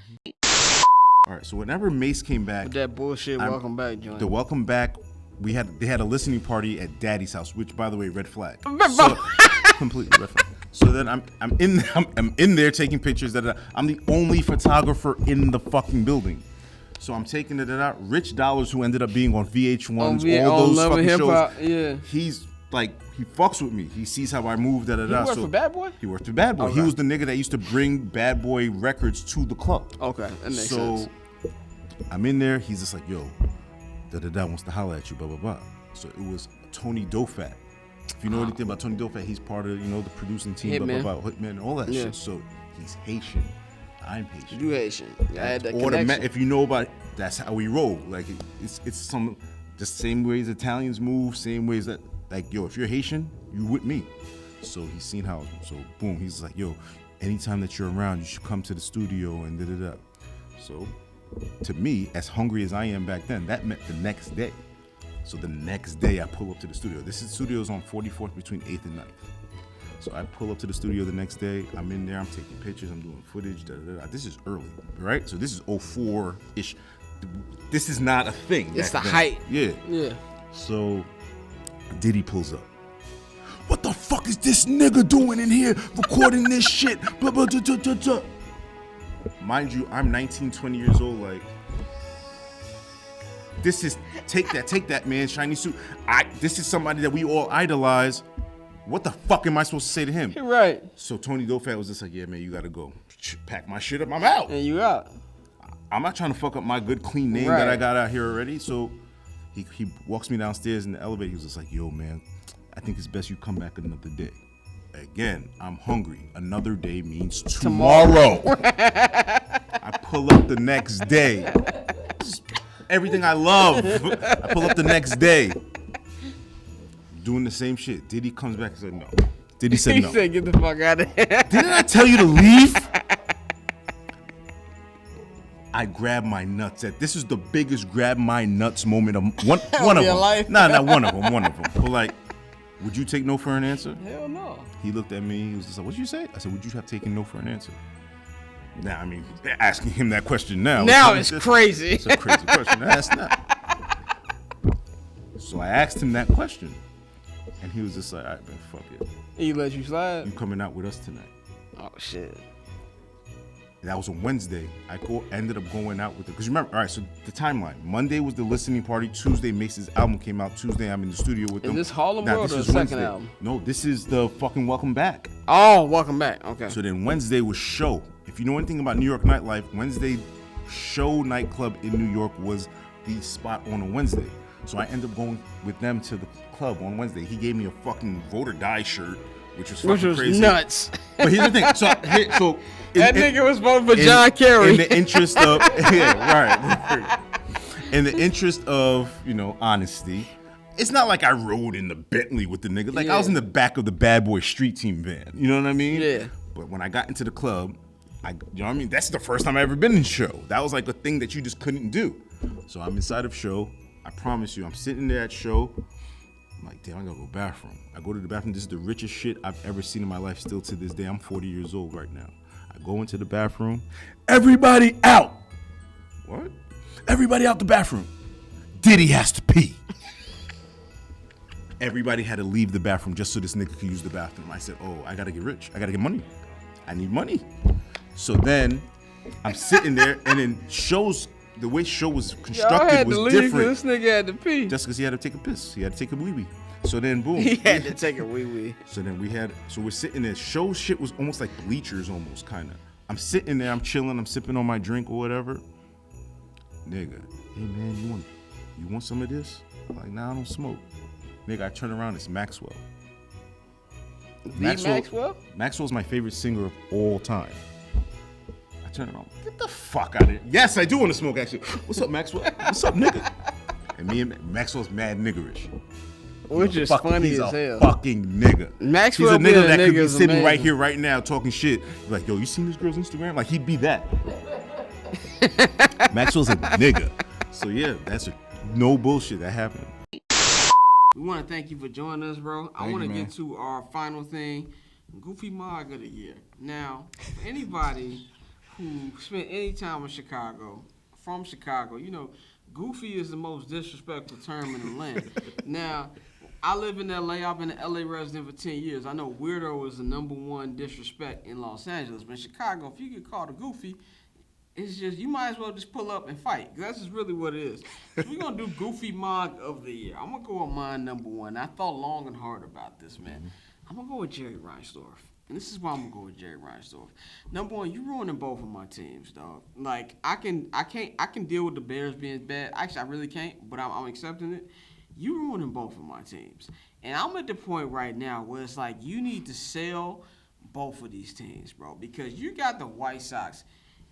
All right, so whenever Mace came back, with that bullshit welcome back joint. The welcome back, they had a listening party at Daddy's house, which by the way, red flag. So, completely red flag. So then I'm in there taking pictures. I'm the only photographer in the fucking building. So I'm taking it out. Rich Dollars, who ended up being on VH1, all those fucking shows. Yeah. He's like, he fucks with me. He sees how I move. He worked for Bad Boy? He worked for Bad Boy. Okay. He was the nigga that used to bring Bad Boy records to the club. Okay, that makes sense. So I'm in there. He's just like, yo, wants to holler at you, blah, blah, blah. So it was Tony Dofat. If you know anything about Tony Dofat, he's part of, the producing team, blah, blah, blah, Hitman and all that shit. So he's Haitian. I'm Haitian. You Haitian. I had that connection. If you know about it, that's how we roll. Like it's some just same ways Italians move, same ways that like yo, if you're Haitian, you with me. So he's seen how. So boom, he's like yo, anytime that you're around, you should come to the studio and da da da. So to me, as hungry as I am back then, that meant the next day. So the next day I pull up to the studio. This studio's on 44th between 8th and 9th. So I pull up to the studio the next day. I'm in there. I'm taking pictures. I'm doing footage. Da, da, da. This is early, right? So this is 04-ish. This is not a thing. It's the height. Yeah. Yeah. So Diddy pulls up. What the fuck is this nigga doing in here recording this shit? Blah, blah, da, da, da, da. Mind you, I'm 19, 20 years old. Like, this is, take that, man. Shiny suit. This is somebody that we all idolize. What the fuck am I supposed to say to him? Right. So Tony Dofat was just like, yeah, man, you got to go. Pack my shit up. I'm out. And you out. I'm not trying to fuck up my good, clean name that I got out here already. So he walks me downstairs in the elevator. He was just like, yo, man, I think it's best you come back another day. Again, I'm hungry. Another day means tomorrow. I pull up the next day. Everything I love. I pull up the next day. Doing the same shit. Diddy comes back and said no. Diddy said no. He said, get the fuck out of here. Didn't I tell you to leave? I grabbed my nuts. This is the biggest grab my nuts moment of one of them. Life? Nah, not one of them. One of them. But like, would you take no for an answer? Hell no. He looked at me. He was just like, "What'd you say?" I said, "Would you have taken no for an answer?" Now, I mean, asking him that question now. Now it's crazy. It's a crazy question. That's not. So I asked him that question, and he was just like, "All right, man, fuck it. He let you slide? You coming out with us tonight?" Oh shit. That was on Wednesday. I ended up going out with it. Because remember, all right, so the timeline. Monday was the listening party. Tuesday, Mace's album came out. Tuesday, I'm in the studio with them. Is this Harlem World or the second album? No, this is the fucking Welcome Back. Oh, Welcome Back. Okay. So then Wednesday was Show. If you know anything about New York nightlife, Wednesday Show nightclub in New York was the spot on a Wednesday. So I ended up going with them to the club on Wednesday. He gave me a fucking Vote or Die shirt, which was fucking crazy. Nuts. But here's the thing. So that nigga was voting for John Kerry. In the interest of right. In the interest of, honesty, it's not like I rode in the Bentley with the nigga. Like I was in the back of the Bad Boy Street Team van. You know what I mean? Yeah. But when I got into the club, you know what I mean? That's the first time I ever been in Show. That was like a thing that you just couldn't do. So I'm inside of Show. I promise you, I'm sitting there at Show. I'm like, damn, I gotta go to the bathroom. I go to the bathroom. This is the richest shit I've ever seen in my life still to this day. I'm 40 years old right now. I go into the bathroom. Everybody out. What? Everybody out the bathroom. Diddy has to pee. Everybody had to leave the bathroom just so this nigga could use the bathroom. I said, oh, I gotta get rich. I gotta get money. I need money. So then I'm sitting there, and then the way Show was constructed was different. This nigga had to pee. Just because he had to take a piss. He had to take a wee-wee. So then, boom. He had to take a wee-wee. So then we're sitting there. Show shit was almost like bleachers almost, kind of. I'm sitting there, I'm chilling, I'm sipping on my drink or whatever. Nigga, hey man, you want some of this? I'm like, nah, I don't smoke. Nigga, I turn around, it's Maxwell. Maxwell? Maxwell's my favorite singer of all time. I turn around, get the fuck out of here. Yes, I do want to smoke, actually. What's up, Maxwell? What's up, nigga? And me and Maxwell's mad niggerish. Which is funny as hell. He's a fucking nigga. Maxwell he's a nigga that could be sitting amazing. right here, right now, talking shit. Like, yo, you seen this girl's Instagram? Like, he'd be that. Maxwell's a nigga. So yeah, that's no bullshit that happened. We want to thank you for joining us, bro. I want to get to our final thing. Goofy Mog of the Year. Now, for anybody who spent any time in Chicago, from Chicago, Goofy is the most disrespectful term in the land. Now, I live in LA. I've been an LA resident for 10 years. I know weirdo is the #1 disrespect in Los Angeles. But in Chicago, if you get called a goofy, it's just, you might as well just pull up and fight. That's just really what it is. So we're going to do Goofy Mog of the Year. I'm going to go with mine #1. I thought long and hard about this, man. I'm going to go with Jerry Reinsdorf. And this is why I'm going to go with Jerry Reinsdorf. #1, you ruining both of my teams, dog. Like, I can deal with the Bears being bad. Actually, I really can't, but I'm accepting it. You ruining both of my teams. And I'm at the point right now where it's like, you need to sell both of these teams, bro. Because you got the White Sox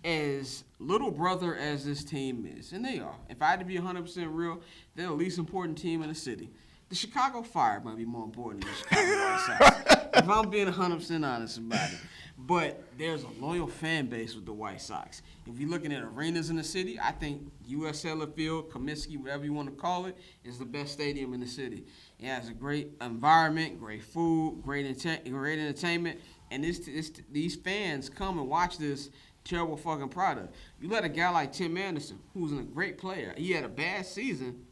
as little brother as this team is. And they are. If I had to be 100% real, they're the least important team in the city. The Chicago Fire might be more important than the Chicago White Sox. If I'm being 100% honest about it. But there's a loyal fan base with the White Sox. If you're looking at arenas in the city, I think U.S. Cellular Field, Comiskey, whatever you want to call it, is the best stadium in the city. It has a great environment, great food, great entertainment, and these fans come and watch this terrible fucking product. You let a guy like Tim Anderson, who's a great player, he had a bad season,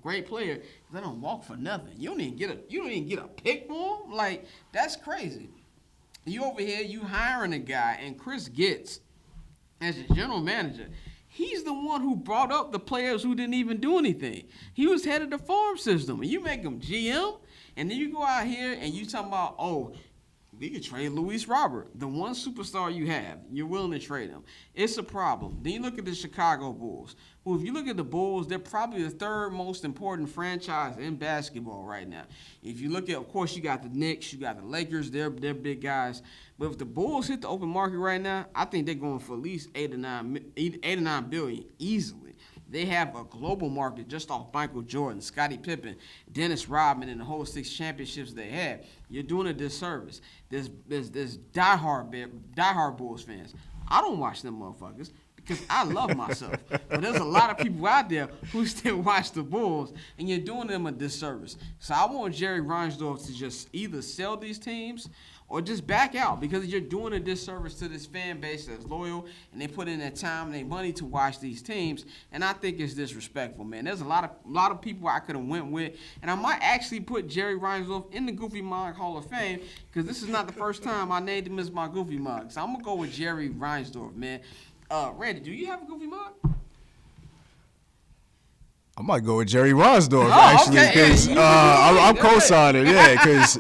great player, let him walk for nothing. You don't even get a pick for him? Like, that's crazy. You over here, you hiring a guy, and Chris Getz, as your general manager, he's the one who brought up the players who didn't even do anything. He was head of the farm system, and you make him GM. And then you go out here and you talking about, oh, we could trade Luis Robert, the one superstar you have. You're willing to trade him. It's a problem. Then you look at the Chicago Bulls. Well, if you look at the Bulls, they're probably the third most important franchise in basketball right now. If you look at, of course, you got the Knicks, you got the Lakers. They're big guys. But if the Bulls hit the open market right now, I think they're going for at least 8 or 9 billion easily. They have a global market just off Michael Jordan, Scottie Pippen, Dennis Rodman, and the whole 6 championships they had. You're doing a disservice. There's diehard Bulls fans. I don't watch them motherfuckers because I love myself. But there's a lot of people out there who still watch the Bulls, and you're doing them a disservice. So I want Jerry Reinsdorf to just either sell these teams or just back out, because you're doing a disservice to this fan base that's loyal and they put in their time and their money to watch these teams. And I think it's disrespectful, man. There's a lot of people I could have went with, and I might actually put Jerry Reinsdorf in the Goofy Mug Hall of Fame, because this is not the first time I named him as my Goofy Mug. So I'm gonna go with Jerry Reinsdorf, man. Randy, do you have a Goofy Mug? I might go with Jerry Reinsdorf actually, because I'm co-signing, because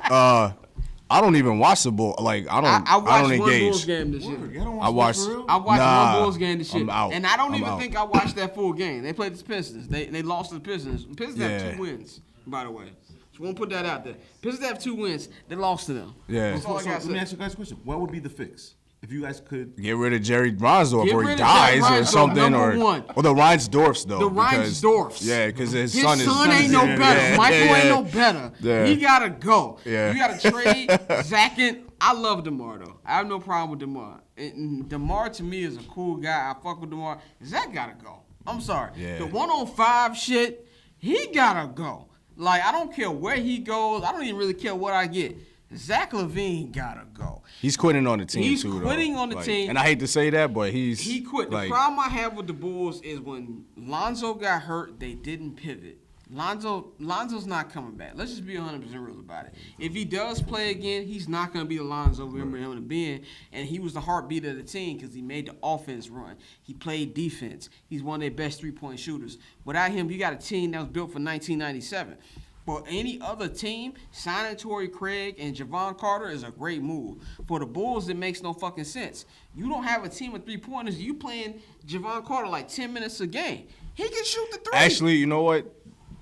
I don't even watch the Bulls. Like I don't engage. One Bulls game this year. I watched one Bulls game this year, and I don't even think I watched that full game. They played the Pistons. They lost to the Pistons. The Pistons have 2 wins, by the way. So we'll put that out there. Pistons have 2 wins. They lost to them. Yeah. So let me ask you guys a question. What would be the fix? If you guys could get rid of Jerry Reinsdorf, or he dies or something, or the Reinsdorfs though. The Reinsdorfs. Yeah, because his son ain't no better. Michael ain't no better. Yeah. He gotta go. Yeah. You gotta trade Zach. I love DeMar though. I have no problem with DeMar. And DeMar to me is a cool guy. I fuck with DeMar. Zach gotta go. I'm sorry. Yeah. The 1-on-5 shit, he gotta go. Like I don't care where he goes. I don't even really care what I get. Zach LaVine gotta go. He's quitting on the team He's too. He's quitting on the team. And I hate to say that, but he quit. The problem I have with the Bulls is when Lonzo got hurt, they didn't pivot. Lonzo's not coming back. Let's just be 100% real about it. If he does play again, he's not going to be the Lonzo we remember him to being. And he was the heartbeat of the team because he made the offense run. He played defense. He's one of their best three-point shooters. Without him, you got a team that was built for 1997. For any other team, signing Torrey Craig and Javon Carter is a great move. For the Bulls, it makes no fucking sense. You don't have a team of three-pointers. You playing Javon Carter like 10 minutes a game. He can shoot the three. Actually, you know what?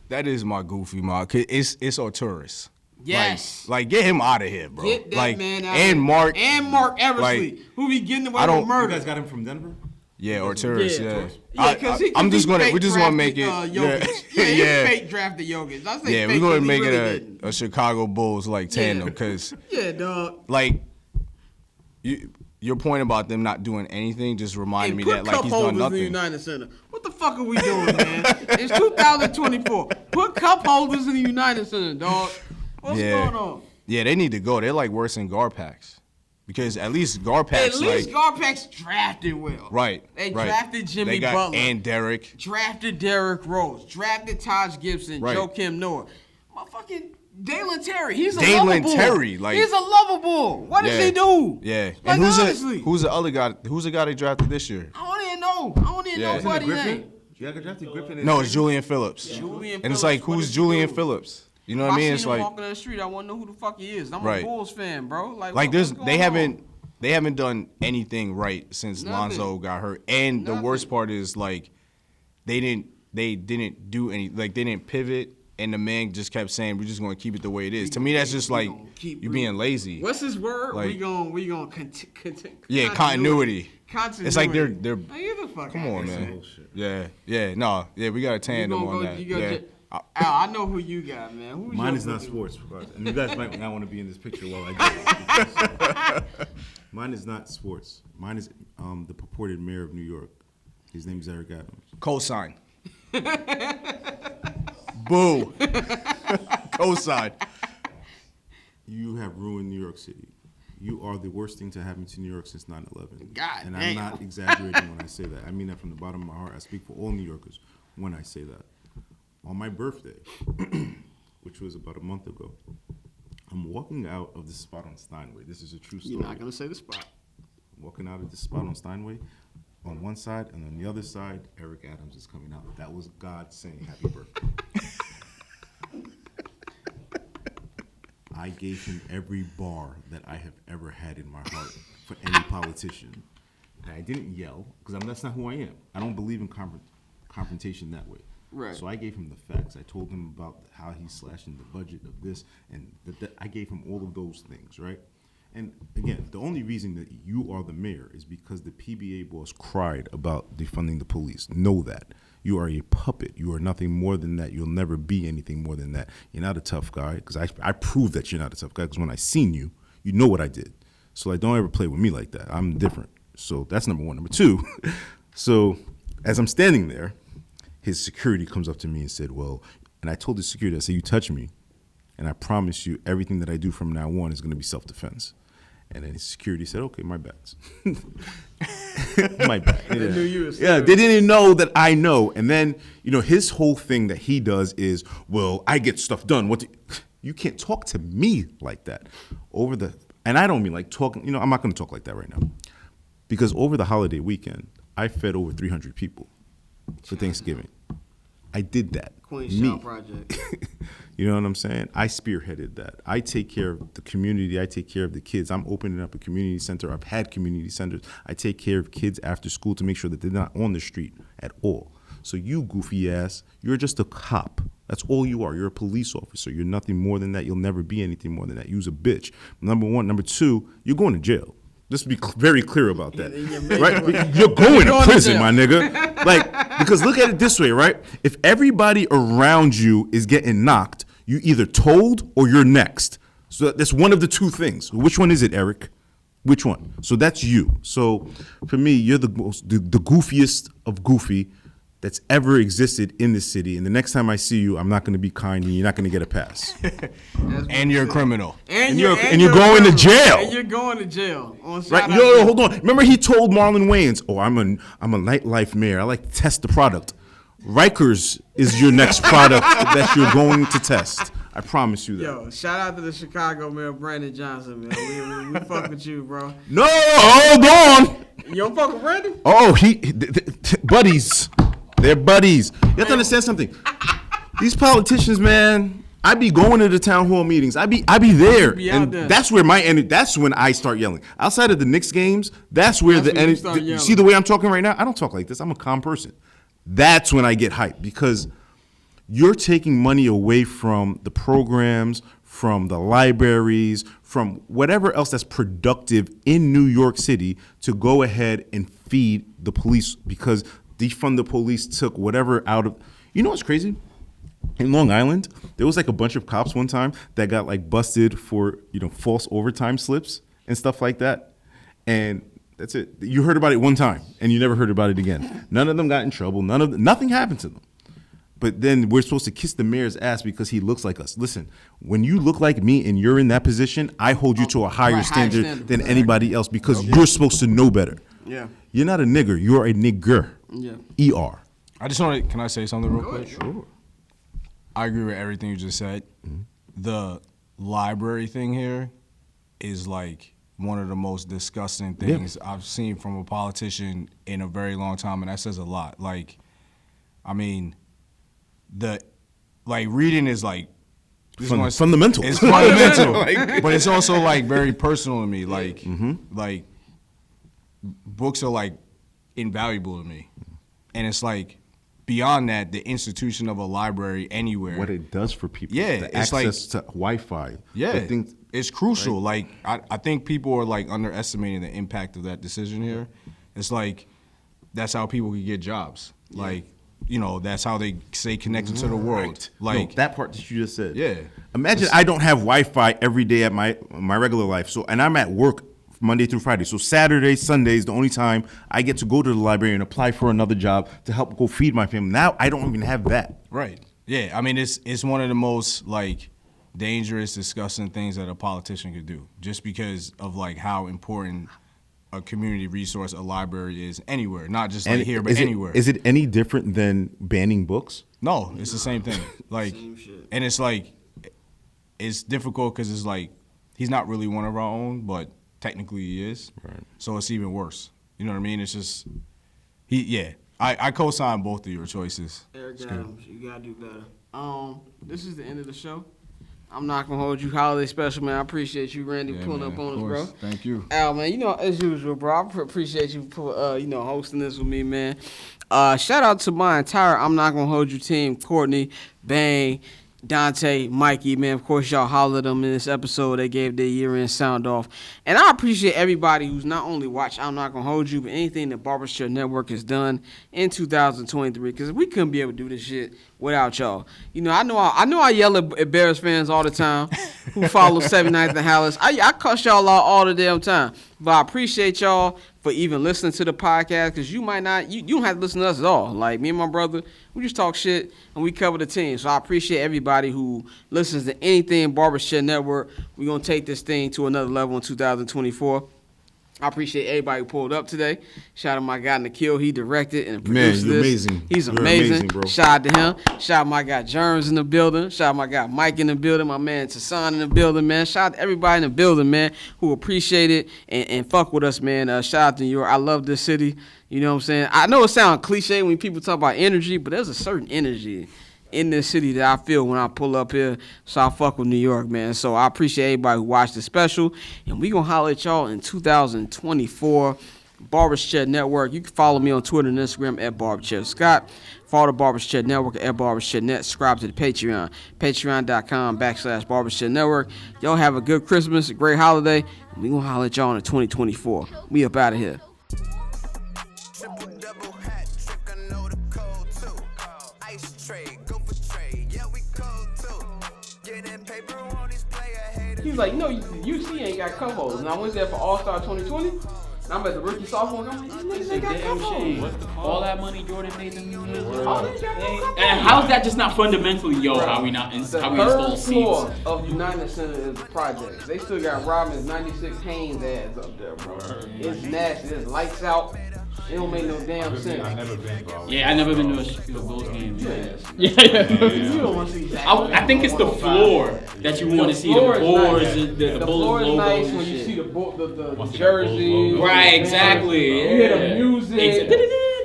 That is my Goofy Mug. It's Arturas. Yes. Like get him out of here, bro. Get that man out and of here. And Mark Eversley, who be getting away with murder. You guys got him from Denver? Yeah, Arturas, yeah. I'm just gonna. We just want to make it. He fake drafted Jokic. We're gonna make it a Chicago Bulls like tandem, because dog. Like your point about them not doing anything just reminded me that like he's done nothing. In the United Center. What the fuck are we doing, man? It's 2024. Put cup holders in the United Center, dog. What's going on? Yeah, they need to go. They're like worse than Garpax. Because at least Garpax, Garpax drafted well. Right. They drafted Jimmy Butler. And Derek. Drafted Derrick Rose. Drafted Taj Gibson. Right. Joakim Noah. Motherfucking Dalen Terry. He's a lovable. Terry, he's a lovable. What does he do? Yeah. Like, and honestly. who's the other guy? Who's the guy they drafted this year? I don't even know. I don't even know what his name. You got drafted Griffin? No, it's Julian Phillips. And it's like, who's Julian Phillips? You know what I mean? It's like walking down the street, I want to know who the fuck he is. I'm a Bulls fan, bro. They haven't done anything right since Lonzo got hurt. And the worst part is like they didn't do any, like they didn't pivot, and the man just kept saying we're just gonna keep it the way it is. To me, that's just like you being lazy. What's his word? Like, we gonna continuity. It's like they're come on, man. We got a tandem on that. Al, I know who you got, man. Mine is not sports, and you guys might not want to be in this picture while I do it. Mine is not sports. Mine is the purported mayor of New York. His name is Eric Adams. Cosign. Boo. Cosign. You have ruined New York City. You are the worst thing to happen to New York since 9/11. And I'm not exaggerating when I say that. I mean that from the bottom of my heart. I speak for all New Yorkers when I say that. On my birthday, which was about a month ago, I'm walking out of this spot on Steinway. This is a true story. You're not going to say the spot. I'm walking out of this spot on Steinway. On one side, and on the other side, Eric Adams is coming out. That was God saying happy birthday. I gave him every bar that I have ever had in my heart for any politician. And I didn't yell, because that's not who I am. I don't believe in confrontation that way. Right. So I gave him the facts. I told him about how he's slashing the budget of this, and I gave him all of those things, right? And again, the only reason that you are the mayor is because the PBA boss cried about defunding the police. Know that. You are a puppet. You are nothing more than that. You'll never be anything more than that. You're not a tough guy, because I proved that you're not a tough guy, because when I seen you, you know what I did. So like, don't ever play with me like that. I'm different. So that's number one. Number two, so as I'm standing there, his security comes up to me and said, well, and I told the security, I said, you touch me, and I promise you everything that I do from now on is going to be self-defense. And then his security said, okay, my bad. My bad. They knew you were serious. Yeah, they didn't know that I know. And then, his whole thing that he does is, well, I get stuff done. You can't talk to me like that. And I don't mean like talking, I'm not going to talk like that right now. Because over the holiday weekend, I fed over 300 people for Thanksgiving. I did that. Queen Me. Shout Project. You know what I'm saying? I spearheaded that. I take care of the community. I take care of the kids. I'm opening up a community center. I've had community centers. I take care of kids after school to make sure that they're not on the street at all. So you goofy ass, you're just a cop. That's all you are. You're a police officer. You're nothing more than that. You'll never be anything more than that. You're a bitch. Number one. Number two, you're going to jail. Just to be very clear about that, right? You're going to prison, my nigga. Like, because look at it this way, right? If everybody around you is getting knocked, you either told or you're next. So that's one of the two things. Which one is it, Eric? Which one? So that's you. So for me, you're the goofiest of goofy that's ever existed in this city. And the next time I see you, I'm not going to be kind and you're not going to get a pass. And you're a criminal. And you're going to jail. And you're going to jail. Right? Yo, hold on. Remember he told Marlon Wayans, oh, I'm a nightlife mayor. I like to test the product. Rikers is your next product that you're going to test. I promise you that. Yo, shout out to the Chicago mayor, Brandon Johnson, man. We fuck with you, bro. No, hold on. You don't fuck with Brandon? Oh, buddies. They're buddies. You have to understand something. These politicians, man, I be going to the town hall meetings. I be there. And that's where my energy, that's when I start yelling. Outside of the Knicks games, that's where the energy, you see the way I'm talking right now? I don't talk like this. I'm a calm person. That's when I get hyped, because you're taking money away from the programs, from the libraries, from whatever else that's productive in New York City to go ahead and feed the police, because defund the police took whatever out of, you know what's crazy? In Long Island, there was like a bunch of cops one time that got like busted for, false overtime slips and stuff like that. And that's it. You heard about it one time and you never heard about it again. None of them got in trouble. Nothing happened to them. But then we're supposed to kiss the mayor's ass because he looks like us. Listen, when you look like me and you're in that position, I hold you to a higher standard than anybody else, because you're supposed to know better. Yeah. You're not a nigger. You're a nigger. Yeah. ER. I just want to, can I say something real quick? Sure. I agree with everything you just said. Mm-hmm. The library thing here is like one of the most disgusting things I've seen from a politician in a very long time, and that says a lot. Like, I mean, reading is like fundamental. It's fundamental, but it's also like very personal to me. Like, like books are like invaluable to me, and it's like beyond that, the institution of a library anywhere. What it does for people. Yeah, the it's access like to Wi-Fi. Yeah, it's crucial. Like I think people are like underestimating the impact of that decision here. It's like that's how people can get jobs. Yeah. Like, that's how they stay connected to the world. Right. Like that part that you just said. Yeah. Imagine I don't have Wi-Fi every day at my regular life. And I'm at work Monday through Friday. So Saturday, Sunday is the only time I get to go to the library and apply for another job to help go feed my family. Now I don't even have that. Right. Yeah. I mean, it's one of the most like dangerous, disgusting things that a politician could do, just because of like how important a community resource, a library is anywhere, not just like here, but anywhere. Is it any different than banning books? No, it's the same thing. Like, and it's like, it's difficult because it's like, he's not really one of our own, but technically he is. Right. So it's even worse. You know what I mean? It's just, I co-sign both of your choices. Eric Adams, you gotta do better. This is the end of the show. I'm not gonna hold you holiday special, man. I appreciate you, Randy, Yeah, pulling man, up on of us, bro. course. Thank you. Al, man, you know, as usual, bro, I appreciate you for, hosting this with me, man. Shout out to my entire I'm Not Gonna Hold You team, Courtney, Bang, Dante, Mikey, man. Of course, y'all hollered them in this episode. They gave their year-end sound off. And I appreciate everybody who's not only watched I'm Not Gonna Hold You, but anything that Barbershop Network has done in 2023, because we couldn't be able to do this shit without y'all. You know I yell at Bears fans all the time who follow 79th and Hallis. I cuss y'all out all the damn time. But I appreciate y'all for even listening to the podcast, because you might not, you don't have to listen to us at all. Like, me and my brother, we just talk shit and we cover the team. So I appreciate everybody who listens to anything Barbershop Network. We're going to take this thing to another level in 2024. I appreciate everybody who pulled up today. Shout out to my guy Nikhil. He directed and produced you're this. amazing. He's You're amazing. amazing, bro. Shout out to him. Shout out to my guy Germs in the building. Shout out to my guy Mike in the building. My man Tassan in the building, man. Shout out to everybody in the building, man, who appreciate it and fuck with us, man. Shout out to New York. I love this city. You know what I'm saying? I know it sounds cliche when people talk about energy, but there's a certain energy in this city that I feel when I pull up here. So I fuck with New York, man. So I appreciate everybody who watched the special. And we gonna holler at y'all in 2024. Barbershop Network. You can follow me on Twitter and Instagram at Barbershop Scott. Follow the Barbershop Network at Barbershop Net. Subscribe to the Patreon. Patreon.com/Barbershop Network. Y'all have a good Christmas, a great holiday. And we gonna holler at y'all in 2024. We up out of here. He's like, UC ain't got combos. And I went there for All-Star 2020. And I'm at the rookie sophomore. I'm like, these niggas ain't got combos. All that money Jordan made them use. Oh, they got no combos. And how's that just not fundamentally, how we not The how we install third floor seats? of United Center is the project. They still got Robin's 96 Hanes ads up there, bro. It's nasty. It's lights out. It don't make no damn sense. I've never been, bro. Yeah, I never been to a Bulls game. You don't want to see that. I think it's the floor that you want to see. The boards, the Bulls floor is logos nice and when you shit. see the jersey. Right, exactly. You hear the music.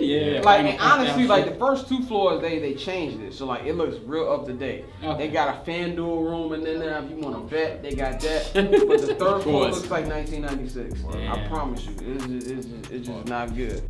Yeah. Like, and honestly, like the first two floors, they changed it, so like it looks real up to date. Okay. They got a FanDuel room, and then if you want to bet, they got that. But the third floor looks like 1996. I promise you, it's just not good.